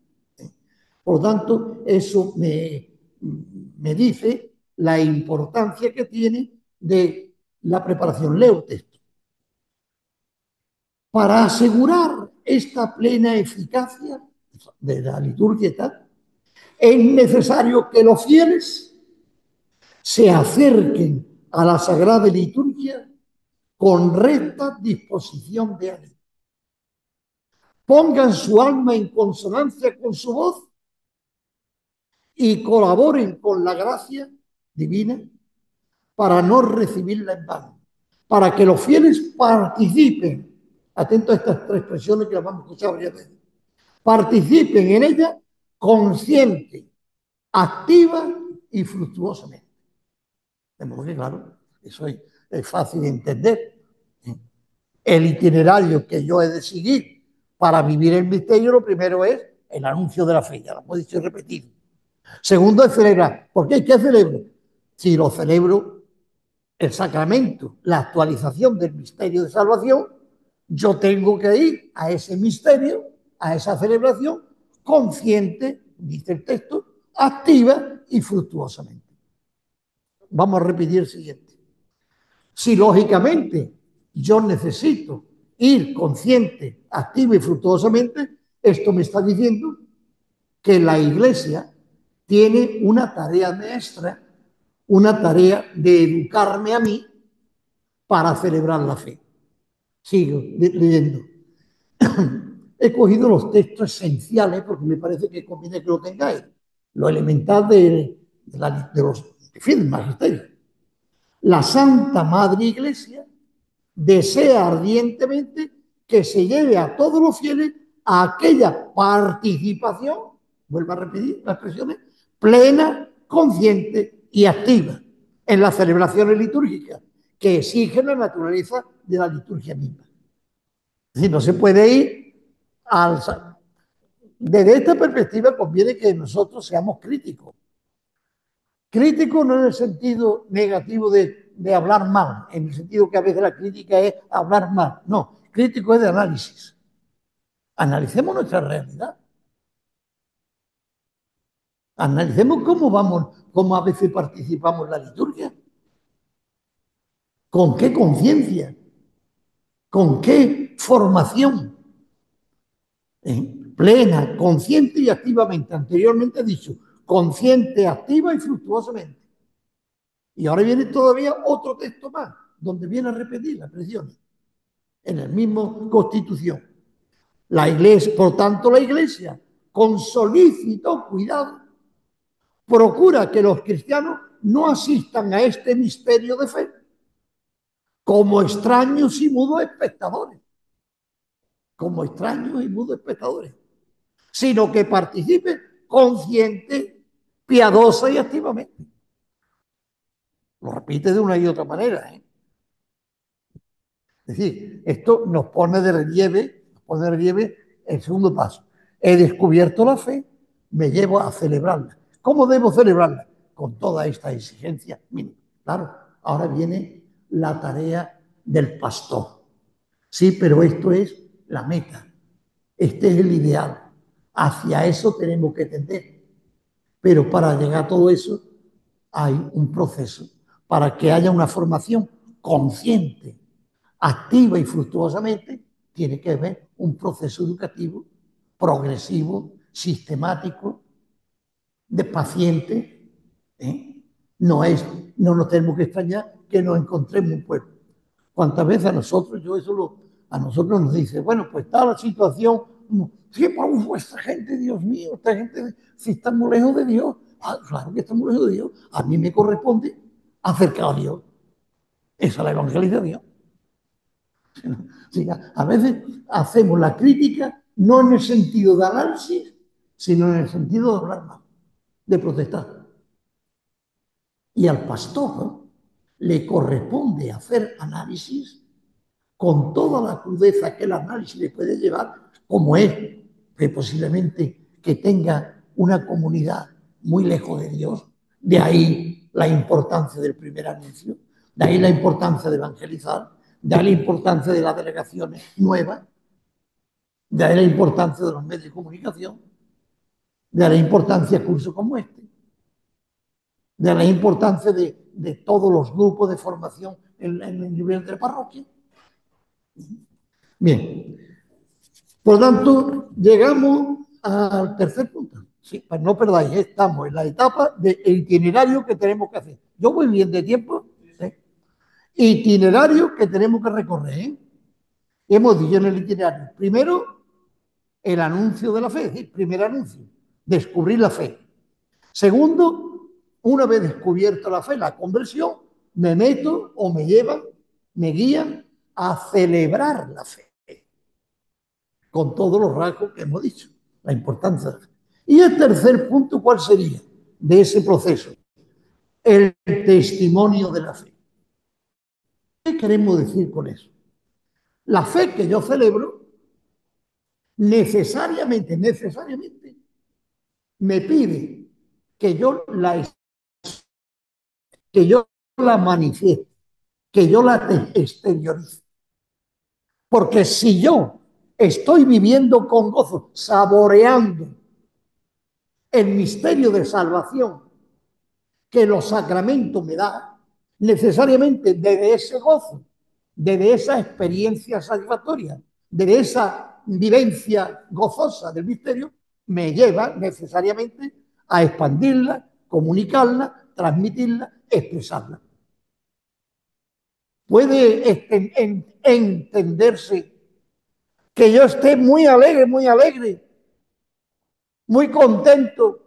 Por lo tanto, eso me dice la importancia que tiene de la preparación. Leo texto. Para asegurar esta plena eficacia de la liturgia y tal, es necesario que los fieles se acerquen a la Sagrada Liturgia con recta disposición de ánimo. Pongan su alma en consonancia con su voz y colaboren con la gracia divina para no recibirla en vano, para que los fieles participen, atento a estas tres expresiones que las vamos a escuchar varias veces, participen en ella consciente, activa y fructuosamente. De modo que, claro, eso es fácil de entender. El itinerario que yo he de seguir para vivir el misterio, lo primero es el anuncio de la fe, ya lo hemos dicho y repetido. Segundo es celebrar. ¿Por qué? ¿Qué celebro? Si lo celebro el sacramento, la actualización del misterio de salvación, yo tengo que ir a ese misterio, a esa celebración, consciente, dice el texto, activa y fructuosamente. Vamos a repetir el siguiente. Si lógicamente yo necesito ir consciente, activa y fructuosamente, esto me está diciendo que la Iglesia tiene una tarea maestra, una tarea de educarme a mí para celebrar la fe. Sigo leyendo. He cogido los textos esenciales porque me parece que conviene que lo tengáis. Lo elemental de los del magisterio. La Santa Madre Iglesia desea ardientemente que se lleve a todos los fieles a aquella participación, vuelvo a repetir las expresiones, plena, consciente y activa. en las celebraciones litúrgicas que exigen la naturaleza de la liturgia misma. Es decir, no se puede ir al... Desde esta perspectiva conviene que nosotros seamos críticos. Críticos no en el sentido negativo de hablar mal, en el sentido que a veces la crítica es hablar mal. No, crítico es de análisis. Analicemos nuestra realidad. Analicemos cómo vamos, cómo a veces participamos en la liturgia. ¿Con qué conciencia? ¿Con qué formación? Plena, consciente y activamente. Anteriormente he dicho, consciente, activa y fructuosamente. Y ahora viene todavía otro texto más, donde viene a repetir la presión, en el mismo Constitución. La Iglesia, por tanto, la Iglesia, con solícito cuidado, procura que los cristianos no asistan a este misterio de fe como extraños y mudos espectadores, sino que participen consciente, piadosa y activamente. Lo repite de una y otra manera, ¿eh? Es decir, esto nos pone de relieve el segundo paso. He descubierto la fe, me llevo a celebrarla. ¿Cómo debo celebrarla? Con toda esta exigencia mínima. Claro, ahora viene la tarea del pastor. Sí, pero esto es la meta. Este es el ideal. Hacia eso tenemos que tender. Pero para llegar a todo eso hay un proceso para que haya una formación consciente, activa y fructuosamente, tiene que haber un proceso educativo progresivo, sistemático, de paciente. ¿eh? No nos tenemos que extrañar que nos encontremos un pueblo. ¿Cuántas veces a nosotros nos dice, bueno, pues está la situación, sí, pero esta gente, Dios mío, esta gente, si estamos lejos de Dios, claro que estamos lejos de Dios, a mí me corresponde acercar a Dios. Esa es la evangelización. Sí, a veces hacemos la crítica no en el sentido de análisis, sino en el sentido de hablar mal, de protestar. Y al pastor le corresponde hacer análisis con toda la crudeza que el análisis le puede llevar, como es que posiblemente que tenga una comunidad muy lejos de Dios. De ahí la importancia del primer anuncio, de ahí la importancia de evangelizar, de ahí la importancia de las delegaciones nuevas, de ahí la importancia de los medios de comunicación, de ahí la importancia de cursos como este, de la importancia de todos los grupos de formación en el nivel de la parroquia. Bien, por lo tanto, llegamos al tercer punto. Sí, pues no perdáis, estamos en la etapa del itinerario que tenemos que hacer. Yo voy bien de tiempo. ¿eh? Itinerario que tenemos que recorrer. ¿eh? Hemos dicho en el itinerario, primero, el anuncio de la fe, es decir, primer anuncio, descubrir la fe. Segundo, una vez descubierto la fe, la conversión, me meto o me llevan, me guían a celebrar la fe, con todos los rasgos que hemos dicho, la importancia de la fe. Y el tercer punto, ¿cuál sería de ese proceso? El testimonio de la fe. ¿Qué queremos decir con eso? La fe que yo celebro necesariamente me pide que yo la manifieste, que yo la exteriorice. Porque si yo estoy viviendo con gozo, saboreando el misterio de salvación que los sacramentos me dan, necesariamente desde ese gozo, desde esa experiencia satisfactoria, desde esa vivencia gozosa del misterio, me lleva necesariamente a expandirla, comunicarla, transmitirla, expresarla. Puede entenderse que yo esté muy alegre, muy contento,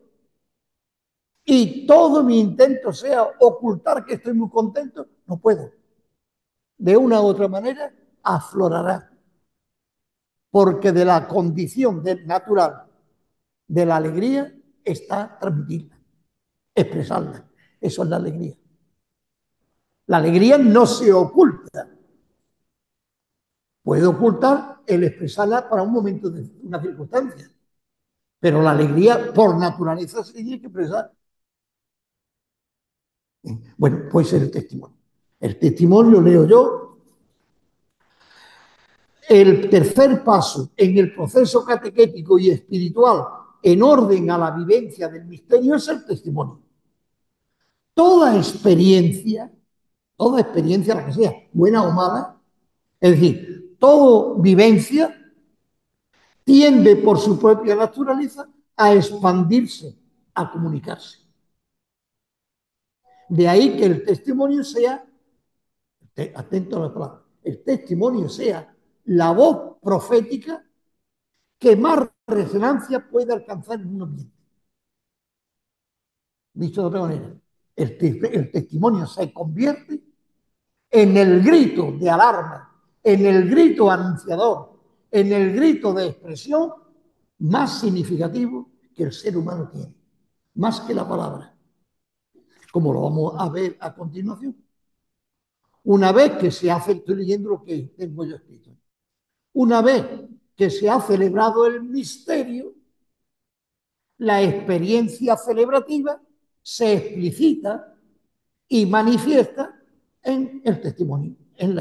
y todo mi intento sea ocultar que estoy muy contento, no puedo. De una u otra manera aflorará, porque de la condición natural de la alegría está transmitirla, expresarla. Eso es la alegría. La alegría no se oculta. Puede ocultar el expresarla para un momento de una circunstancia, pero la alegría por naturaleza se tiene que expresar. Bueno, puede ser el testimonio. El testimonio, leo yo, el tercer paso en el proceso catequético y espiritual en orden a la vivencia del misterio es el testimonio. Toda experiencia, la que sea, buena o mala, es decir, toda vivencia tiende por su propia naturaleza a expandirse, a comunicarse. De ahí que el testimonio sea, atento a la palabra, el testimonio sea la voz profética que más resonancia puede alcanzar en un ambiente. Dicho de otra manera, el testimonio se convierte en el grito de alarma, en el grito anunciador, en el grito de expresión más significativo que el ser humano tiene, más que la palabra, como lo vamos a ver a continuación. Una vez que se hace, estoy leyendo lo que tengo yo escrito, una vez que se ha celebrado el misterio, la experiencia celebrativa se explicita y manifiesta en el testimonio, en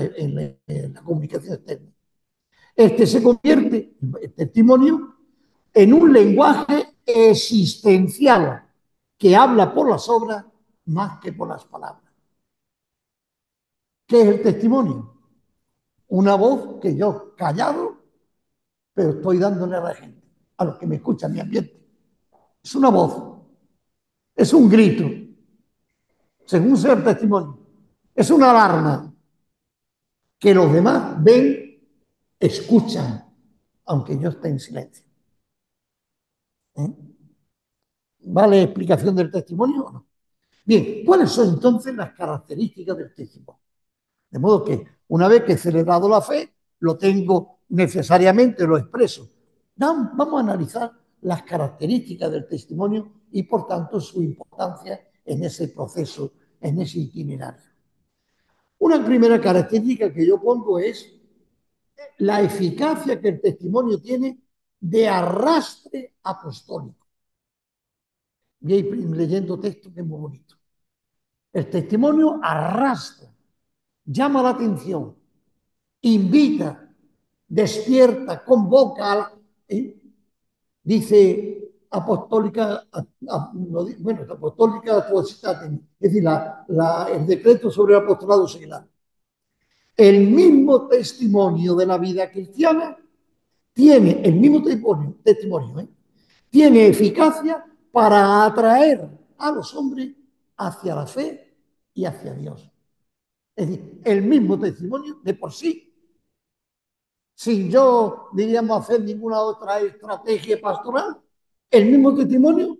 la comunicación externa. Este se convierte, el testimonio, en un lenguaje existencial que habla por las obras más que por las palabras. ¿Qué es el testimonio? Una voz que yo, callado, pero estoy dándole a la gente, a los que me escuchan, mi ambiente. Es una voz, es un grito, según sea el testimonio. Es una alarma que los demás ven, escuchan, aunque yo esté en silencio. ¿Eh? ¿Vale explicación del testimonio o no? Bien, ¿cuáles son entonces las características del testimonio? De modo que una vez que he celebrado la fe, lo tengo necesariamente, lo expreso. Vamos a analizar las características del testimonio y, por tanto, su importancia en ese proceso, en ese itinerario. Una primera característica que yo pongo es la eficacia que el testimonio tiene de arrastre apostólico. Voy leyendo texto que es muy bonito. El testimonio arrastra, llama la atención, invita, despierta, convoca, dice apostólica, bueno, apostólica es decir, el decreto sobre el apostolado seglar. El mismo testimonio de la vida cristiana tiene el mismo testimonio, tiene eficacia para atraer a los hombres hacia la fe y hacia Dios. Es decir, el mismo testimonio de por sí, sin yo, diríamos, hacer ninguna otra estrategia pastoral, el mismo testimonio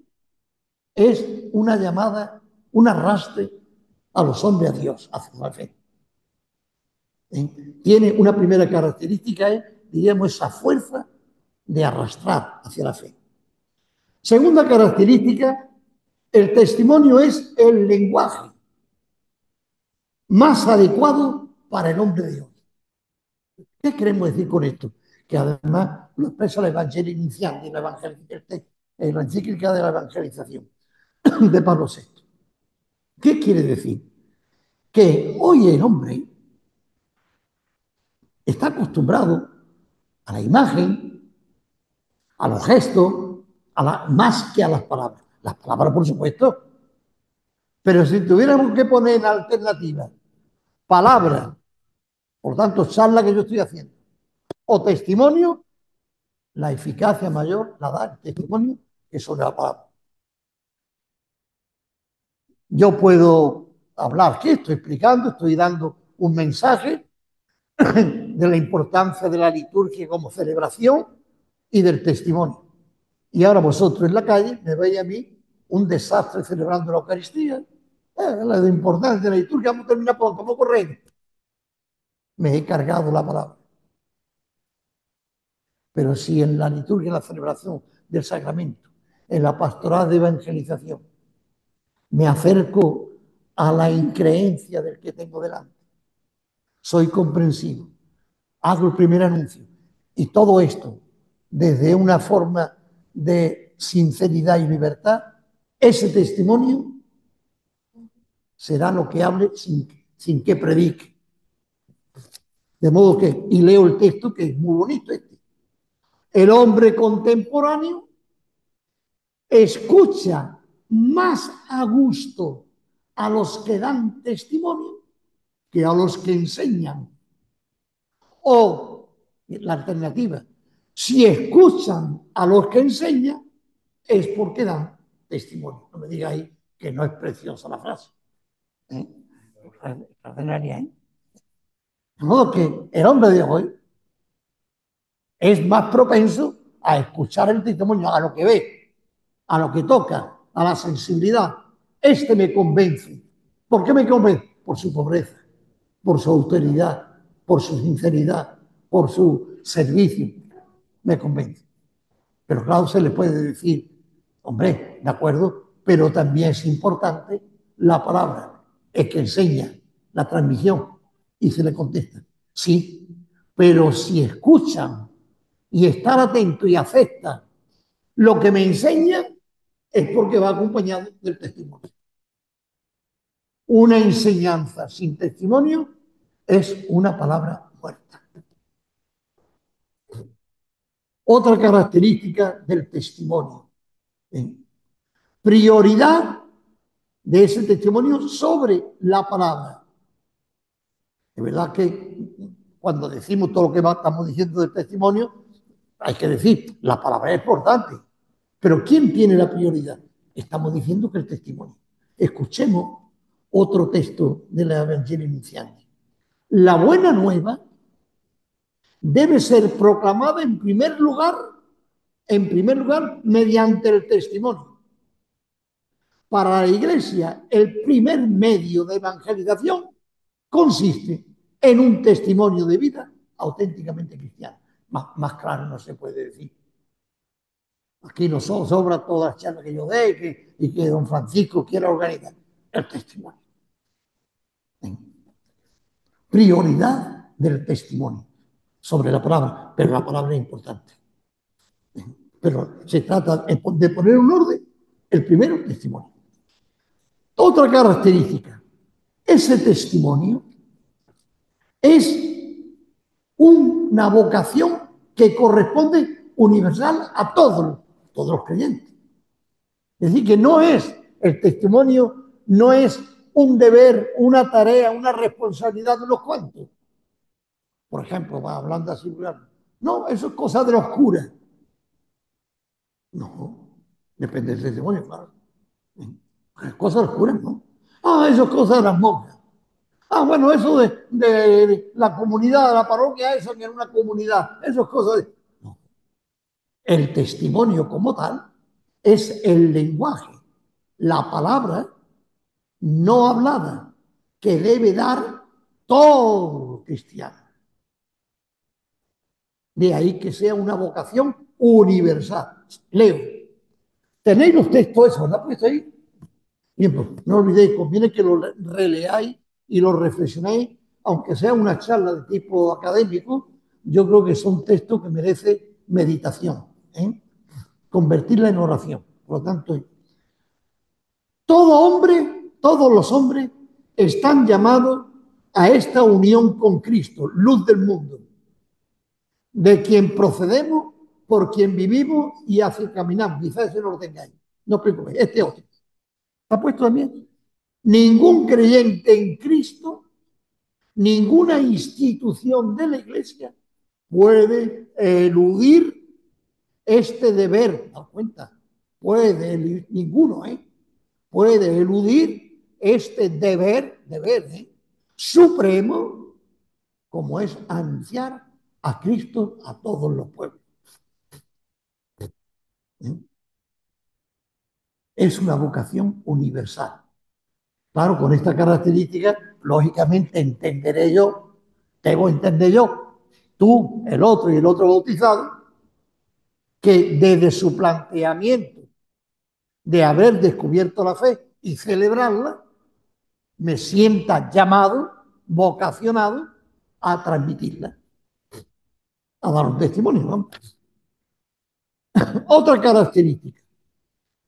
es una llamada, un arrastre a los hombres a Dios, hacia la fe. Tiene una primera característica, diríamos, esa fuerza de arrastrar hacia la fe. Segunda característica, el testimonio es el lenguaje más adecuado para el hombre de Dios. ¿Qué queremos decir con esto? Que además lo expresa el Evangelio inicial de la encíclica de la evangelización de Pablo VI. ¿Qué quiere decir? Que hoy el hombre está acostumbrado a la imagen, a los gestos, más que a las palabras. Las palabras, por supuesto, pero si tuviéramos que poner en alternativa palabra, por tanto, charla que yo estoy haciendo, o testimonio, la eficacia mayor la da el testimonio que sobre la palabra. Yo puedo hablar, ¿qué estoy explicando? Estoy dando un mensaje de la importancia de la liturgia como celebración y del testimonio. Y ahora vosotros en la calle me veis a mí un desastre celebrando la Eucaristía. La importancia de la liturgia, vamos a terminar pronto, vamos a correr. Me he cargado la palabra. Pero si en la liturgia, en la celebración del sacramento, en la pastoral de evangelización, me acerco a la increencia del que tengo delante. Soy comprensivo. Hago el primer anuncio. Y todo esto, desde una forma de sinceridad y libertad, ese testimonio será lo que hable sin que predique. De modo que, y leo el texto que es muy bonito este. El hombre contemporáneo escucha más a gusto a los que dan testimonio que a los que enseñan. O la alternativa, si escuchan a los que enseñan, es porque dan testimonio. No me digáis que no es preciosa la frase. ¿Eh? Extraordinaria, ¿eh? De modo que el hombre de hoy es más propenso a escuchar el testimonio, a lo que ve, a lo que toca, a la sensibilidad. Este me convence. ¿Por qué me convence? Por su pobreza, por su austeridad, por su sinceridad, por su servicio. Me convence. Pero claro, se le puede decir, hombre, de acuerdo, pero también es importante la palabra, es que enseña la transmisión. Y se le contesta, sí, pero si escuchan y están atentos y aceptan lo que me enseña, es porque va acompañado del testimonio. Una enseñanza sin testimonio es una palabra muerta. Otra característica del testimonio. Prioridad de ese testimonio sobre la palabra. Es verdad que cuando decimos todo lo que estamos diciendo del testimonio, hay que decir, la palabra es importante, pero ¿quién tiene la prioridad? Estamos diciendo que el testimonio. Escuchemos otro texto de la Evangelio Nunciante. La buena nueva debe ser proclamada en primer lugar, mediante el testimonio. Para la Iglesia, el primer medio de evangelización consiste en un testimonio de vida auténticamente cristiano. Más claro no se puede decir. Aquí no sobra todas las charlas que yo dé y que don Francisco quiera organizar. El testimonio. Prioridad del testimonio sobre la palabra, pero la palabra es importante. Pero se trata de poner un orden. El primero, testimonio. Otra característica, ese testimonio es una vocación que corresponde universal a todos los creyentes. Es decir, que no es el testimonio, no es un deber, una tarea, una responsabilidad de unos cuantos. Por ejemplo, va hablando así, no, eso es cosa de los curas. No, depende del testimonio, claro. Es cosa de los curas, ¿no? Ah, eso es cosa de las monjas. Ah, bueno, eso de la comunidad, de la parroquia, eso que era una comunidad, eso es cosa de... No. El testimonio como tal es el lenguaje, la palabra no hablada que debe dar todo cristiano. De ahí que sea una vocación universal. Leo. Tenéis los textos esos, ¿verdad? Pues ahí. Bien, pues, no olvidéis, conviene que lo releáis y lo reflexionéis, aunque sea una charla de tipo académico, yo creo que son textos que merecen meditación, ¿eh? Convertirla en oración. Por lo tanto, todo hombre, todos los hombres están llamados a esta unión con Cristo, luz del mundo, de quien procedemos, por quien vivimos y hacia caminamos. Quizás ese no lo tengáis. No os preocupéis, este otro. ¿Está puesto también? Ningún creyente en Cristo, ninguna institución de la Iglesia puede eludir este deber. ¿Te das cuenta? Puede eludir, ninguno, puede eludir este deber supremo, como es anunciar a Cristo a todos los pueblos. Es una vocación universal. Claro, con esta característica, lógicamente entenderé yo, debo entender yo, tú, el otro y el otro bautizado, que desde su planteamiento de haber descubierto la fe y celebrarla, me sienta llamado, vocacionado a transmitirla, a dar un testimonio, ¿no? Otra característica,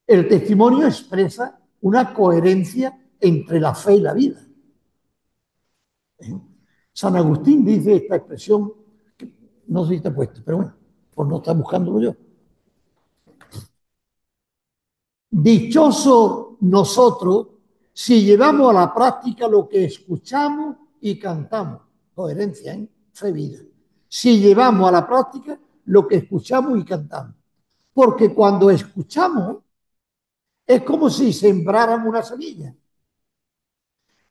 el testimonio expresa una coherencia entre la fe y la vida. San Agustín dice esta expresión, que no sé si está puesto, pero bueno, pues no está buscándolo yo. Dichoso nosotros si llevamos a la práctica lo que escuchamos y cantamos. Coherencia, ¿eh? Fe, vida. Si llevamos a la práctica lo que escuchamos y cantamos. Porque cuando escuchamos es como si sembráramos una semilla.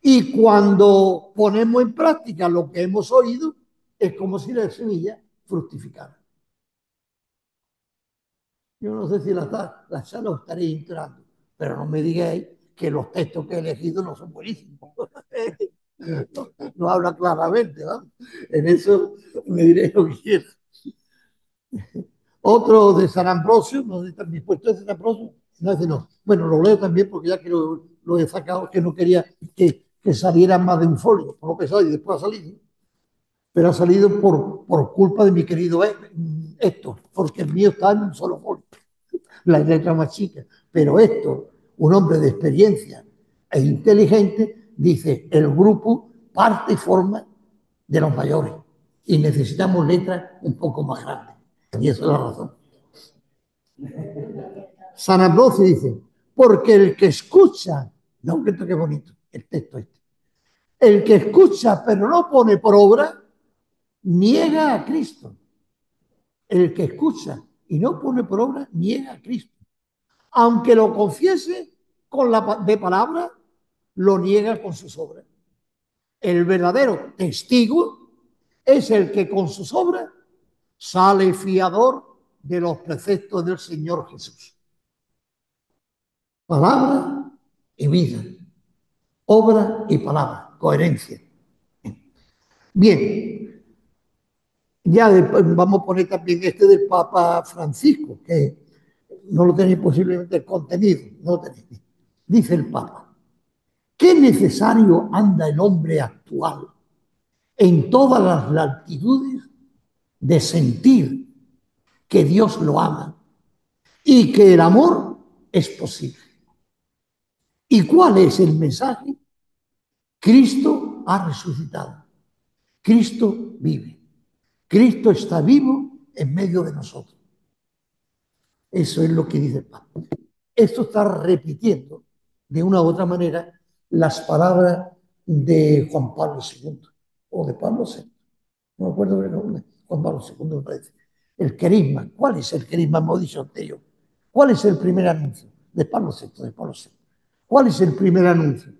Y cuando ponemos en práctica lo que hemos oído, es como si la semilla fructificara. Yo no sé si la sala os estaréis entrando, pero no me digáis que los textos que he elegido no son buenísimos. No habla claramente, ¿no? En eso me diréis lo que quieras. Otro de San Ambrosio, no sé si está dispuesto de San Ambrosio, no, ese no. Bueno, lo leo también porque ya que lo he sacado, que no quería que saliera más de un folio, por lo que soy, y después ha salido. Pero ha salido por culpa de mi querido Héctor, porque el mío está en un solo folio, la letra más chica. Pero Héctor, un hombre de experiencia e inteligente, dice, el grupo parte y forma de los mayores y necesitamos letras un poco más grandes. Y esa es la razón. San Ambrosio dice, porque el que escucha, no, que esto qué bonito, el texto este, el que escucha pero no pone por obra, niega a Cristo. El que escucha y no pone por obra, niega a Cristo. Aunque lo confiese de palabra, lo niega con sus obras. El verdadero testigo es el que con sus obras sale fiador de los preceptos del Señor Jesús. Palabra y vida. Obra y palabra. Coherencia. Bien. Ya vamos a poner también este del Papa Francisco, que no lo tenéis posiblemente el contenido. No lo tenéis. Dice el Papa. Qué necesario anda el hombre actual en todas las latitudes de sentir que Dios lo ama y que el amor es posible. ¿Y cuál es el mensaje? Cristo ha resucitado. Cristo vive. Cristo está vivo en medio de nosotros. Eso es lo que dice el Papa. Esto está repitiendo de una u otra manera las palabras de Juan Pablo II o de Pablo VI. No me acuerdo del nombre. Juan Pablo II me parece. El querigma. ¿Cuál es el querigma? Hemos dicho anterior. ¿Cuál es el primer anuncio? De Pablo VI, de Pablo VI. ¿Cuál es el primer anuncio?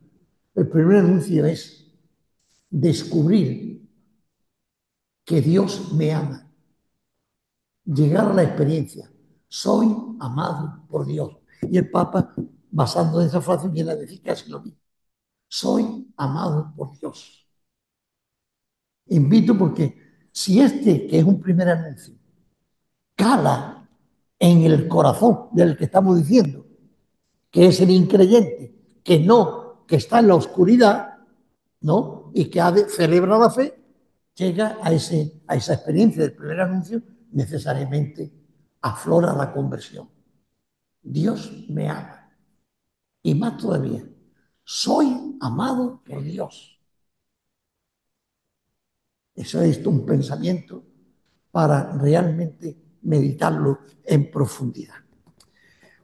El primer anuncio es descubrir que Dios me ama. Llegar a la experiencia. Soy amado por Dios. Y el Papa, basando en esa frase, viene a decir casi lo mismo. Soy amado por Dios. Invito porque si este, que es un primer anuncio, cala en el corazón del que estamos diciendo, que es el increyente, que no, que está en la oscuridad, ¿no? Y que celebra la fe, llega a esa experiencia del primer anuncio, necesariamente aflora la conversión. Dios me ama. Y más todavía, soy amado por Dios. Eso es un pensamiento para realmente meditarlo en profundidad.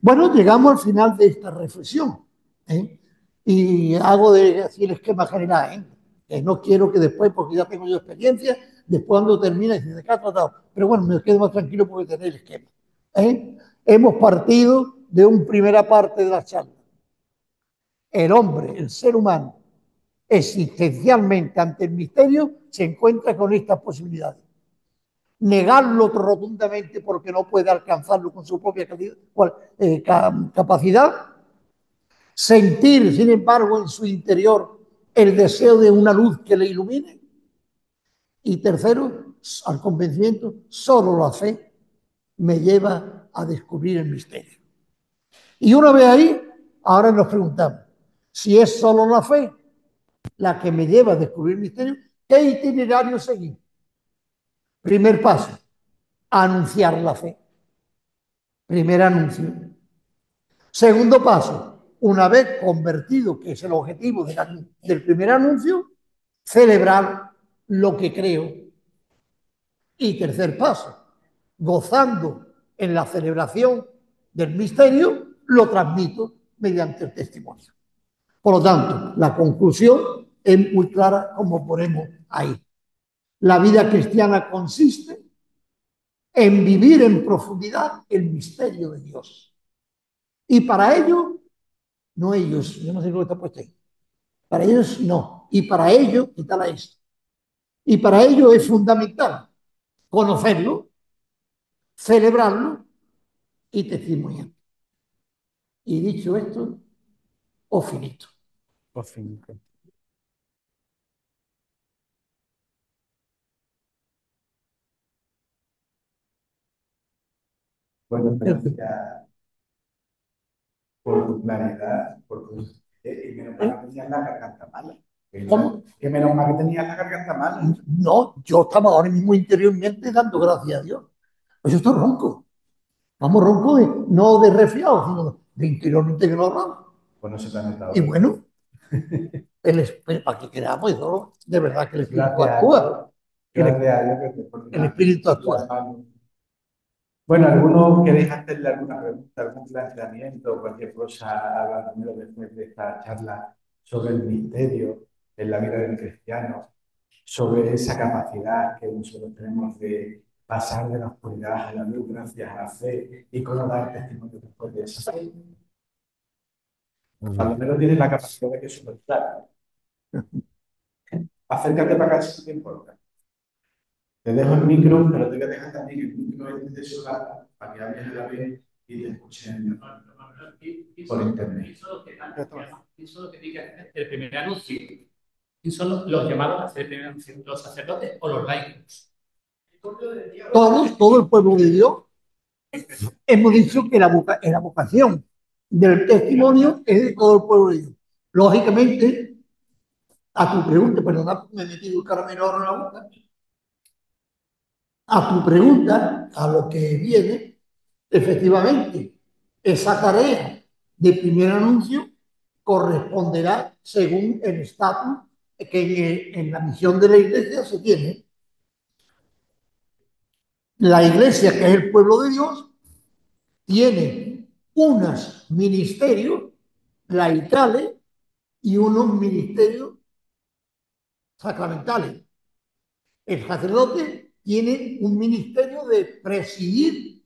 Bueno, llegamos al final de esta reflexión, ¿eh? Y hago así el esquema general, ¿eh? Que no quiero que después, porque ya tengo yo experiencia, después cuando termine, dice, ¿de qué ha tratado? Pero bueno, me quedo más tranquilo porque tener el esquema, ¿eh? Hemos partido de una primera parte de la charla. El hombre, el ser humano, existencialmente ante el misterio, se encuentra con estas posibilidades. Negarlo rotundamente porque no puede alcanzarlo con su propia capacidad, sentir, sin embargo, en su interior el deseo de una luz que le ilumine, y tercero, al convencimiento, solo la fe me lleva a descubrir el misterio. Y una vez ahí, ahora nos preguntamos, si es solo la fe, la que me lleva a descubrir el misterio, ¿qué itinerario seguir? Primer paso, anunciar la fe. Primer anuncio. Segundo paso, una vez convertido, que es el objetivo del primer anuncio, celebrar lo que creo. Y tercer paso, gozando en la celebración del misterio, lo transmito mediante el testimonio. Por lo tanto, la conclusión es muy clara como ponemos ahí. La vida cristiana consiste en vivir en profundidad el misterio de Dios. Y para ello, no ellos, yo no sé lo que está puesto ahí, para ellos no, y para ello, quítala esto. Y para ello es fundamental conocerlo, celebrarlo y testimoniar. Y dicho esto, os finito. Por fin. Bueno, gracias por tu claridad, por tu... Y menos mal que tenías la garganta mala. ¿Cómo? Que menos mal que tenías la garganta mala. No, yo estaba ahora mismo interiormente dando gracias a Dios. Pues yo estoy ronco. Vamos, ronco no de resfriado, sino de interiormente que no hablamos. Pues no se te ha Y notado. bueno, para que queramos, de verdad que el Espíritu Gracias a actúa. Dios. Gracias a Dios que te pones El Espíritu actúa. las manos. Bueno, ¿alguno queréis hacerle alguna pregunta, algún planteamiento o cualquier cosa hablando después de esta charla sobre el misterio en la vida del cristiano, sobre esa capacidad que nosotros tenemos de pasar de la oscuridad a la luz gracias a la fe y cómo dar testimonio después de esa fe? A lo menos tienes la capacidad de que eso es claro. Acércate para acá si te importa. Te dejo el micro, pero te voy a dejar también el micro de su lado para que hables a la vez y te escuchen por internet. Eso es lo que tiene que hacer el primer anuncio. ¿Quién son los llamados a hacer el primer anuncio? ¿Los sacerdotes o los laicos? Todos, todo el pueblo de Dios, hemos dicho que la vocación del testimonio es de todo el pueblo de Dios. Lógicamente, a tu pregunta, perdona, me he metido el caramelo ahora en la boca. A tu pregunta, a lo que viene, efectivamente, esa tarea de primer anuncio corresponderá según el estatus que en la misión de la Iglesia se tiene. La Iglesia, que es el pueblo de Dios, tiene unos ministerios laicales y unos ministerios sacramentales. El sacerdote tiene un ministerio de presidir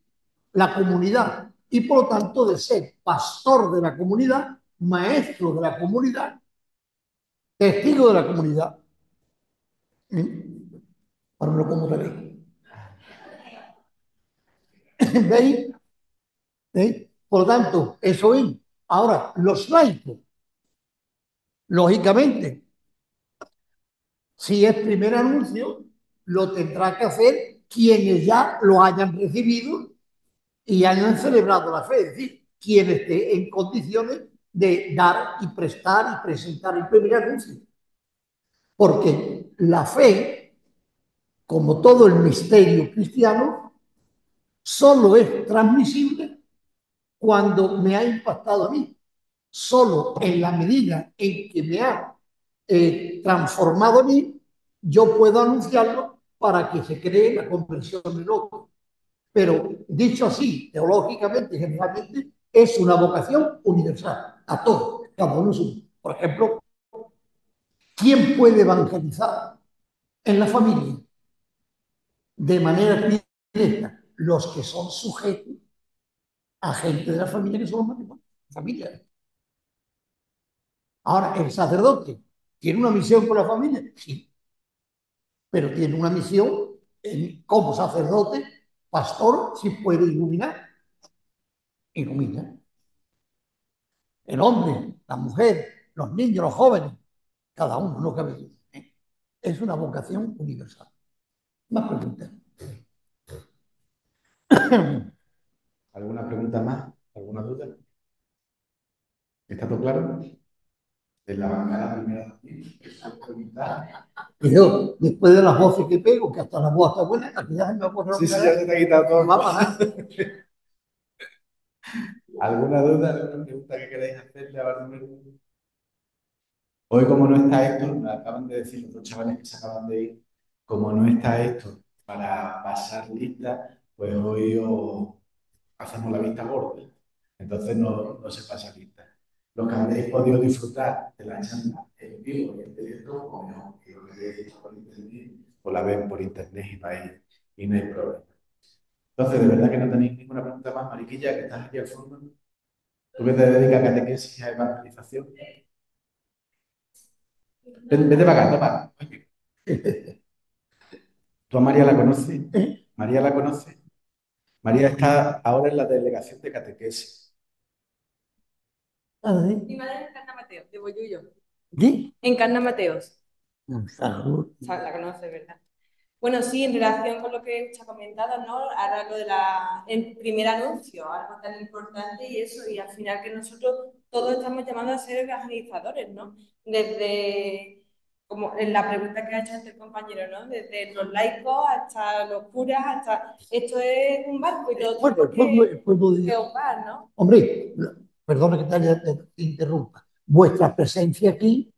la comunidad y por lo tanto de ser pastor de la comunidad, maestro de la comunidad, testigo de la comunidad. Ahora me lo pongo otra vez. ¿Veis? ¿Veis? Por lo tanto, eso es. Ahora, los laicos, lógicamente, si es primer anuncio, lo tendrá que hacer quienes ya lo hayan recibido y hayan celebrado la fe, es decir, quien esté en condiciones de dar y prestar y presentar el primer anuncio. Porque la fe, como todo el misterio cristiano, solo es transmisible cuando me ha impactado a mí. Solo en la medida en que me ha transformado a mí, yo puedo anunciarlo para que se cree la conversión del otro. Pero dicho así, teológicamente, generalmente, es una vocación universal, a todos, cada uno suyo. Por ejemplo, ¿quién puede evangelizar en la familia de manera directa? Los que son sujetos a gente de la familia que son los matrimonios, familia. Ahora, el sacerdote tiene una misión con la familia, sí, pero tiene una misión como sacerdote, pastor, si puede iluminar, ilumina. El hombre, la mujer, los niños, los jóvenes, cada uno, no cabe duda. Es una vocación universal. Más preguntas. ¿Alguna pregunta más? ¿Alguna duda? ¿Está todo claro? de la bancada primera también. Yo, después de las voces que pego, que hasta la voz está buena, aquí ya se me va a poner Sí, sí, ya se te ha quitado todo. va a parar. ¿Alguna duda, alguna pregunta que queráis hacerle a Bartolomé? Hoy, como no está Héctor, me acaban de decir los dos chavales que se acaban de ir, como no está Héctor para pasar lista, pues hoy hacemos la vista gorda. Entonces no se pasa lista. Los que habréis podido disfrutar de la charla en vivo y en directo, o no, y lo que habéis hecho por internet, pues la ven por internet y no hay problema. Entonces, de verdad que no tenéis ninguna pregunta más, Mariquilla, que estás aquí al fondo. Tú que te dedicas a catequesis y a evangelización. Vete para acá, toma. ¿Tú a María la conoces? ¿María la conoce? María está ahora en la delegación de catequesis. Mi madre es Encarna Mateos, de Boyullo. ¿Qué? Encarna Mateos. Salud. La conoce, ¿verdad? Bueno, sí, en relación con lo que usted ha comentado, ¿no? Ahora lo de el primer anuncio, algo tan importante y eso, y al final que nosotros todos estamos llamados a ser evangelizadores, ¿no? Desde, como en la pregunta que ha hecho antes el compañero, ¿no? Desde los laicos hasta los curas, hasta esto es un barco y lo otro Bueno, el pueblo que hogar, ¿no? Hombre, perdona que te interrumpa. Vuestra presencia aquí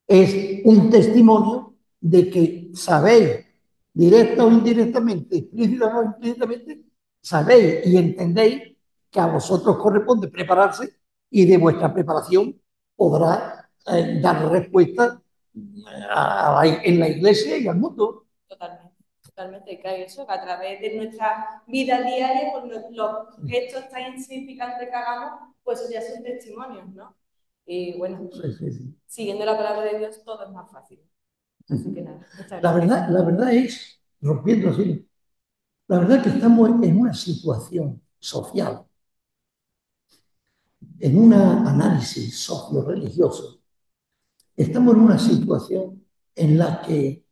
es un testimonio de que sabéis, directa o indirectamente, explícita o implícitamente, sabéis y entendéis que a vosotros corresponde prepararse y de vuestra preparación podrá dar respuesta en la iglesia y al mundo. Totalmente, totalmente. Y claro, eso, que a través de nuestra vida diaria, pues los gestos tan insignificantes que hagamos, pues eso ya son testimonios, ¿no? Y bueno, Sí. siguiendo la palabra de Dios, todo es más fácil. Así que nada, muchas La gracias. verdad es, rompiendo así, la verdad que estamos en una situación social, en un análisis socio-religioso, estamos en una situación en la que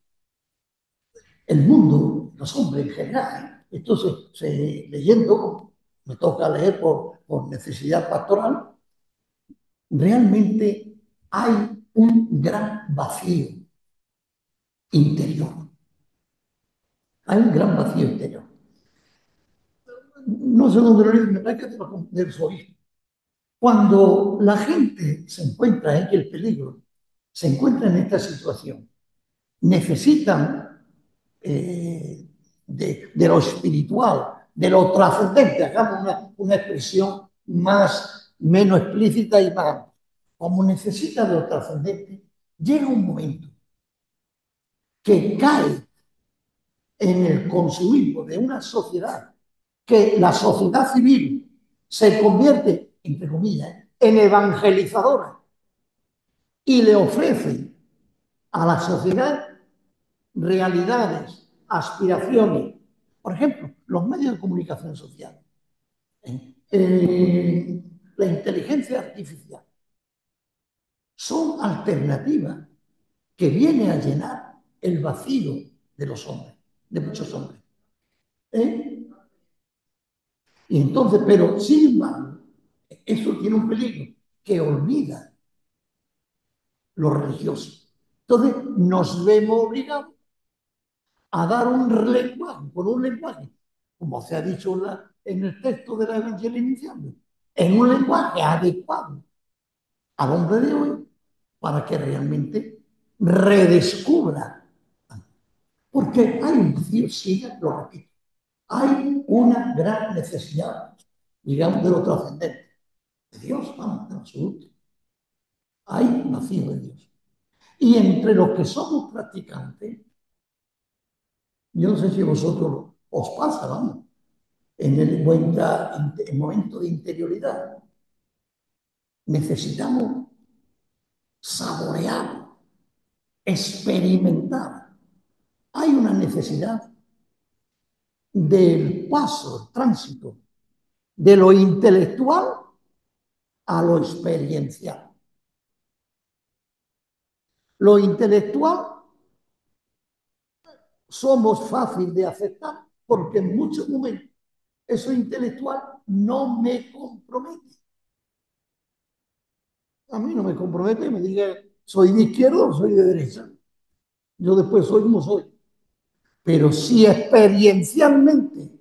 el mundo, los hombres en general, entonces leyendo, me toca leer por necesidad pastoral, realmente hay un gran vacío interior. Hay un gran vacío interior. No sé dónde lo leí, me parece que del su origen. Cuando la gente se encuentra en el peligro, se encuentra en esta situación, necesitan de lo espiritual, de lo trascendente, hagamos una expresión menos explícita y más, como necesita de lo trascendente, llega un momento que cae en el consumismo de una sociedad, que la sociedad civil se convierte, entre comillas, en evangelizadora y le ofrece a la sociedad realidades, aspiraciones. Por ejemplo, los medios de comunicación social, la inteligencia artificial, son alternativas que vienen a llenar el vacío de los hombres, de muchos hombres. Y entonces, pero sin embargo, eso tiene un peligro que olvida lo religioso. Entonces, nos vemos obligados a dar un lenguaje, con un lenguaje, como se ha dicho en el texto de la Evangelio inicial, en un lenguaje adecuado al hombre de hoy, para que realmente redescubra. Porque hay un vacío, sí, lo repito, hay una gran necesidad, digamos, de lo trascendente, de Dios, vamos, en absoluto. Hay un vacío de Dios. Y entre los que somos practicantes, yo no sé si a vosotros os pasa, vamos, en el momento de interioridad, necesitamos saborear, experimentar. Hay una necesidad del paso, el tránsito, de lo intelectual a lo experiencial. Lo intelectual somos fácil de aceptar porque en muchos momentos eso intelectual no me compromete. A mí no me compromete que me diga soy de izquierda o soy de derecha. Yo después soy como soy. Pero si experiencialmente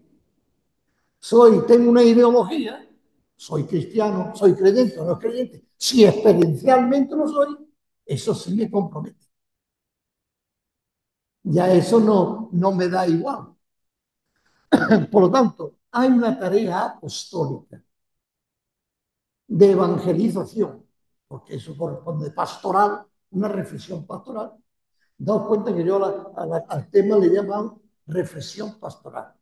tengo una ideología, soy cristiano, soy creyente o no creyente, si experiencialmente no soy, eso sí me compromete. Ya eso no me da igual. Por lo tanto, hay una tarea apostólica de evangelización, porque eso corresponde pastoral, una reflexión pastoral. Daos cuenta que yo al tema le llamo reflexión pastoral,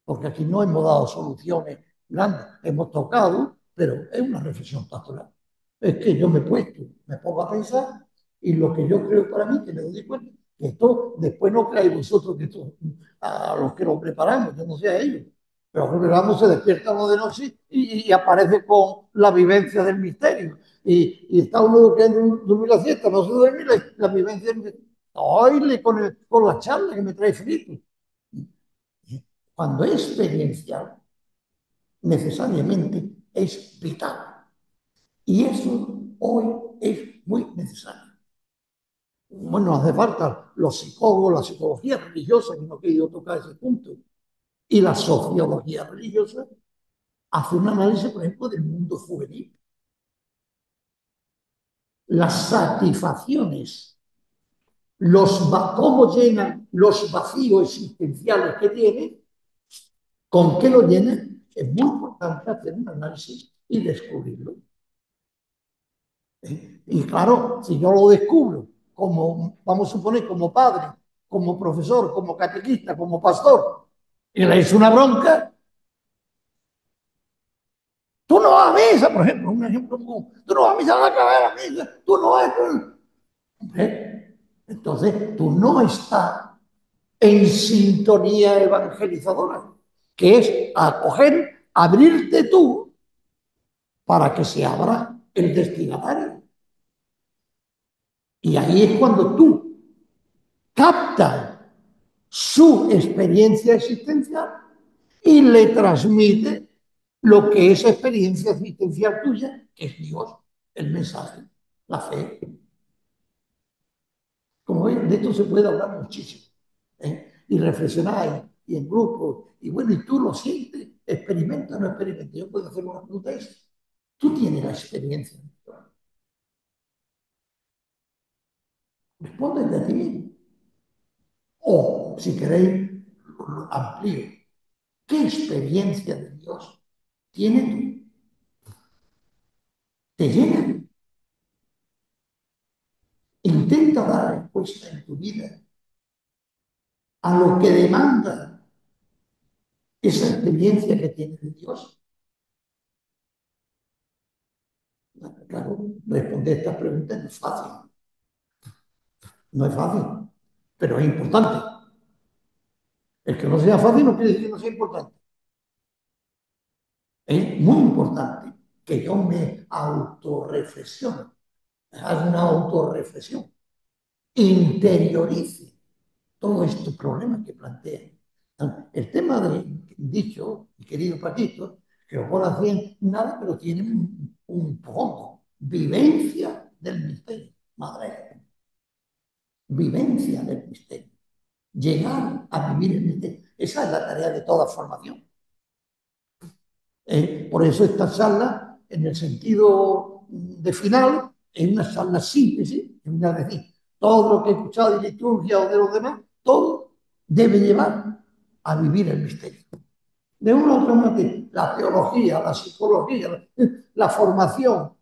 porque aquí no hemos dado soluciones grandes, hemos tocado, pero es una reflexión pastoral. Es que yo me pongo a pensar y lo que yo creo para mí, que me doy cuenta, que esto después no creáis vosotros que esto a los que lo preparamos, yo no sé a ellos, pero lo preparamos, se despierta uno de noche y aparece con la vivencia del misterio. Y está uno que dormir la siesta, no se duerme la vivencia del misterio. Oíle con la charla que me trae Felipe. Cuando es experiencial, necesariamente es vital. Y eso hoy es muy necesario. Bueno, no hace falta los psicólogos, la psicología religiosa, que no he querido tocar ese punto, y la sociología religiosa hace un análisis, por ejemplo, del mundo juvenil. Las satisfacciones, cómo llenan los vacíos existenciales que tienen, con qué lo llenan, es muy importante hacer un análisis y descubrirlo. Y claro, si yo lo descubro como, vamos a suponer, como padre, como profesor, como catequista, como pastor, y le hice una bronca, tú no vas a misa, por ejemplo, un ejemplo común, tú no vas a misa, a la misa, tú no vas a... Entonces, tú no estás en sintonía evangelizadora, que es acoger, abrirte tú para que se abra el destinatario. Y ahí es cuando tú captas su experiencia existencial y le transmite lo que es experiencia existencial tuya, que es Dios, el mensaje, la fe. Como ven, de esto se puede hablar muchísimo. Y reflexionar y en grupo. Y bueno, y tú lo sientes, experimenta o no experimenta. Yo puedo hacer una pregunta esa. Tú tienes la experiencia. Respóndete a ti mismo. O, si queréis, amplío. ¿Qué experiencia de Dios tienes tú? ¿Te llena? Intenta dar respuesta en tu vida a lo que demanda esa experiencia que tienes de Dios. Claro, responder estas preguntas no es fácil. No es fácil, pero es importante. El que no sea fácil no quiere decir que no sea importante. Es muy importante que yo me autorreflexione, haga una autorreflexión, interiorice todos estos problemas que plantean. El tema de dicho, mi querido Paquito, que lo pone así en nada, pero tiene un fondo. Vivencia del misterio. Madre, vivencia del misterio. Llegar a vivir el misterio. Esa es la tarea de toda formación. Por eso esta charla, en el sentido de final, es una charla síntesis, es decir, todo lo que he escuchado de liturgia o de los demás, todo debe llevar a vivir el misterio. De una u otra manera, la teología, la psicología, la formación,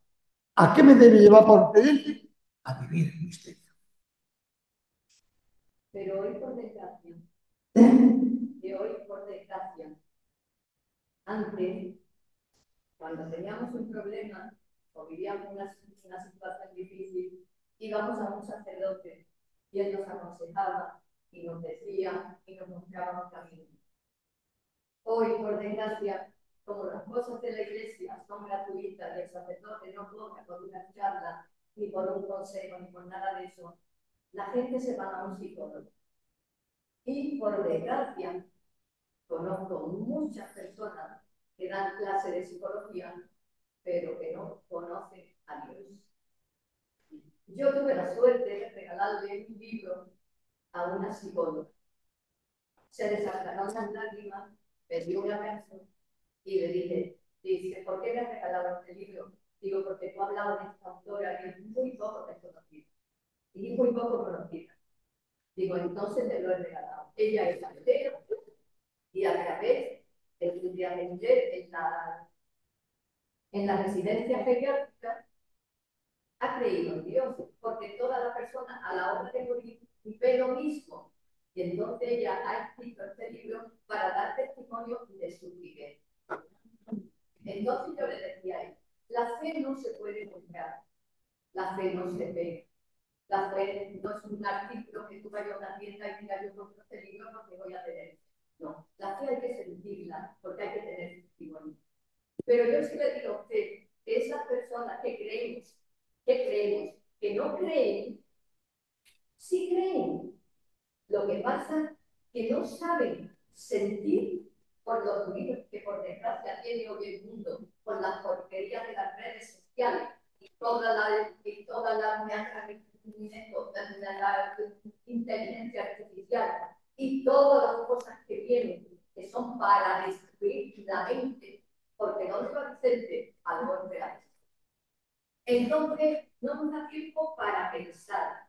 ¿a qué me debe llevar por creyente? A vivir el misterio. Pero hoy por desgracia, de hoy por desgracia, antes, cuando teníamos un problema o vivíamos una situación difícil, íbamos a un sacerdote y él nos aconsejaba y nos decía y nos mostraba un camino. Hoy, por desgracia, como las cosas de la iglesia son gratuitas y el sacerdote no cobra por una charla, ni por un consejo, ni por nada de eso, la gente se va a un psicólogo. Y por desgracia, conozco muchas personas que dan clase de psicología, pero que no conocen a Dios. Yo tuve la suerte de regalarle un libro a una psicóloga. Se desataron las lágrimas, me dio un abrazo y le dije, dice, ¿por qué me has regalado este libro? Digo, porque tú has hablado de esta autora que es muy poco desconocida y muy poco conocida. Digo, entonces te lo he regalado. Ella es atea y a través de estudiante en la residencia geriátrica ha creído en Dios, porque toda la persona a la hora de morir ve lo mismo. Y entonces ella ha escrito este libro para dar testimonio de su fe. Entonces yo le decía a él, la fe no se puede comprar, la fe no se ve. La fe no es un artículo que tú vayas a una tienda y digas yo compro este libro porque voy a tener. No, la fe hay que sentirla porque hay que tener testimonio. Pero yo sí le digo a usted que esas personas que creemos, que no creen, sí creen. Lo que pasa es que no saben sentir por los ruidos que por desgracia tiene hoy el mundo, por las porquerías de las redes sociales y toda la inteligencia artificial y todas las cosas que vienen, que son para destruir la mente, porque no le va Vicente al buen real. Entonces, no nos da tiempo para pensar.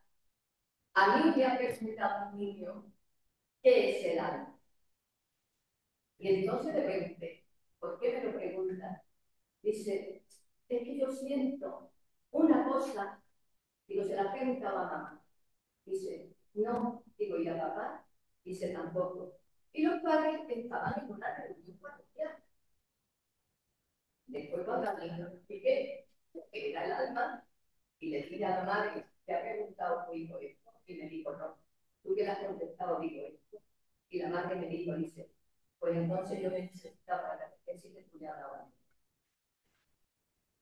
A mí me ha presentado un niño que es el alma. Y entonces le pregunté, ¿por qué me lo pregunta? Dice, es que yo siento una cosa, digo, se la preguntaba a mamá. Dice, no, digo, ¿y a papá? Dice, tampoco. Y los padres estaban en una reunión familiar. Después cuando a mí lo expliqué, que era el alma, y le dije a la madre, ¿te ha preguntado tu hijo esto? Y me dijo, no. ¿Tú qué le has contestado? Digo esto. Y la madre me dijo, dice, pues entonces yo necesitaba la catequesis que tú le has dado.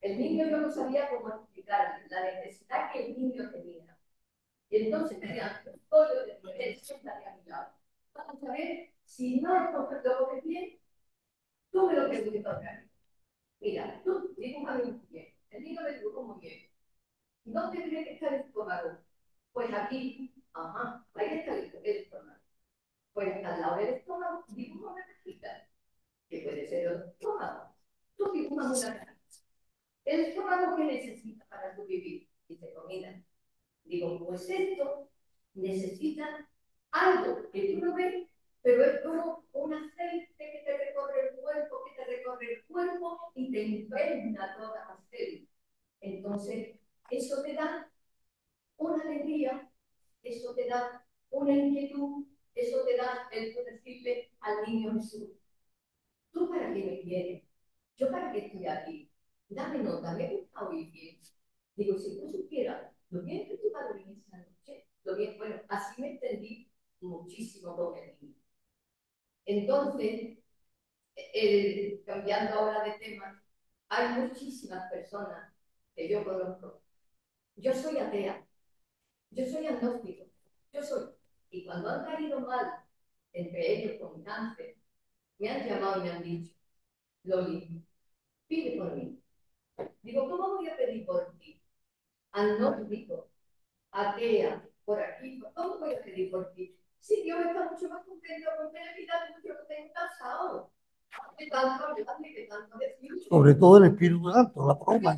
El niño yo no sabía cómo explicar la necesidad que el niño tenía. Y entonces me decían, todo de derecho estaría a mi lado. Vamos a ver, si no es lo que bien, tú me lo preguntas otra vez. Mira, tú dibújame muy bien. El niño me dibujó muy bien. ¿Dónde tiene que estar el estómago? Pues aquí. Ajá, ahí está el estómago. Pues al lado del estómago, dibuja una cajita, que puede ser el estómago. Tú dibujas una cajita. El estómago que necesita para sobrevivir, dice comida. Digo, pues esto necesita algo que tú no ves, pero es como un aceite que te recorre el cuerpo y te impregna toda la célula. Entonces, eso te da una alegría, eso te da una inquietud, eso te da el decirle al niño Jesús, ¿tú para qué me quieres? ¿Yo para qué estoy aquí? Dame nota, me gusta oír bien. Digo, si tú supieras lo bien que tú vas a dormir esa noche, lo bien, bueno, así me entendí muchísimo con el niño. Entonces, cambiando ahora de tema, hay muchísimas personas que yo conozco. Yo soy atea, yo soy agnóstico, yo soy. Y cuando han caído mal, entre ellos con cáncer, me han llamado y me han dicho, Loli, pide por mí. Digo, ¿cómo voy a pedir por ti? Agnóstico, atea, por aquí, ¿cómo voy a pedir por ti? Sí, Dios está mucho más contento con tener vida de mucho que tengo casado. De tanto hablar, de tanto decir. Sobre todo el Espíritu Santo, la prueba.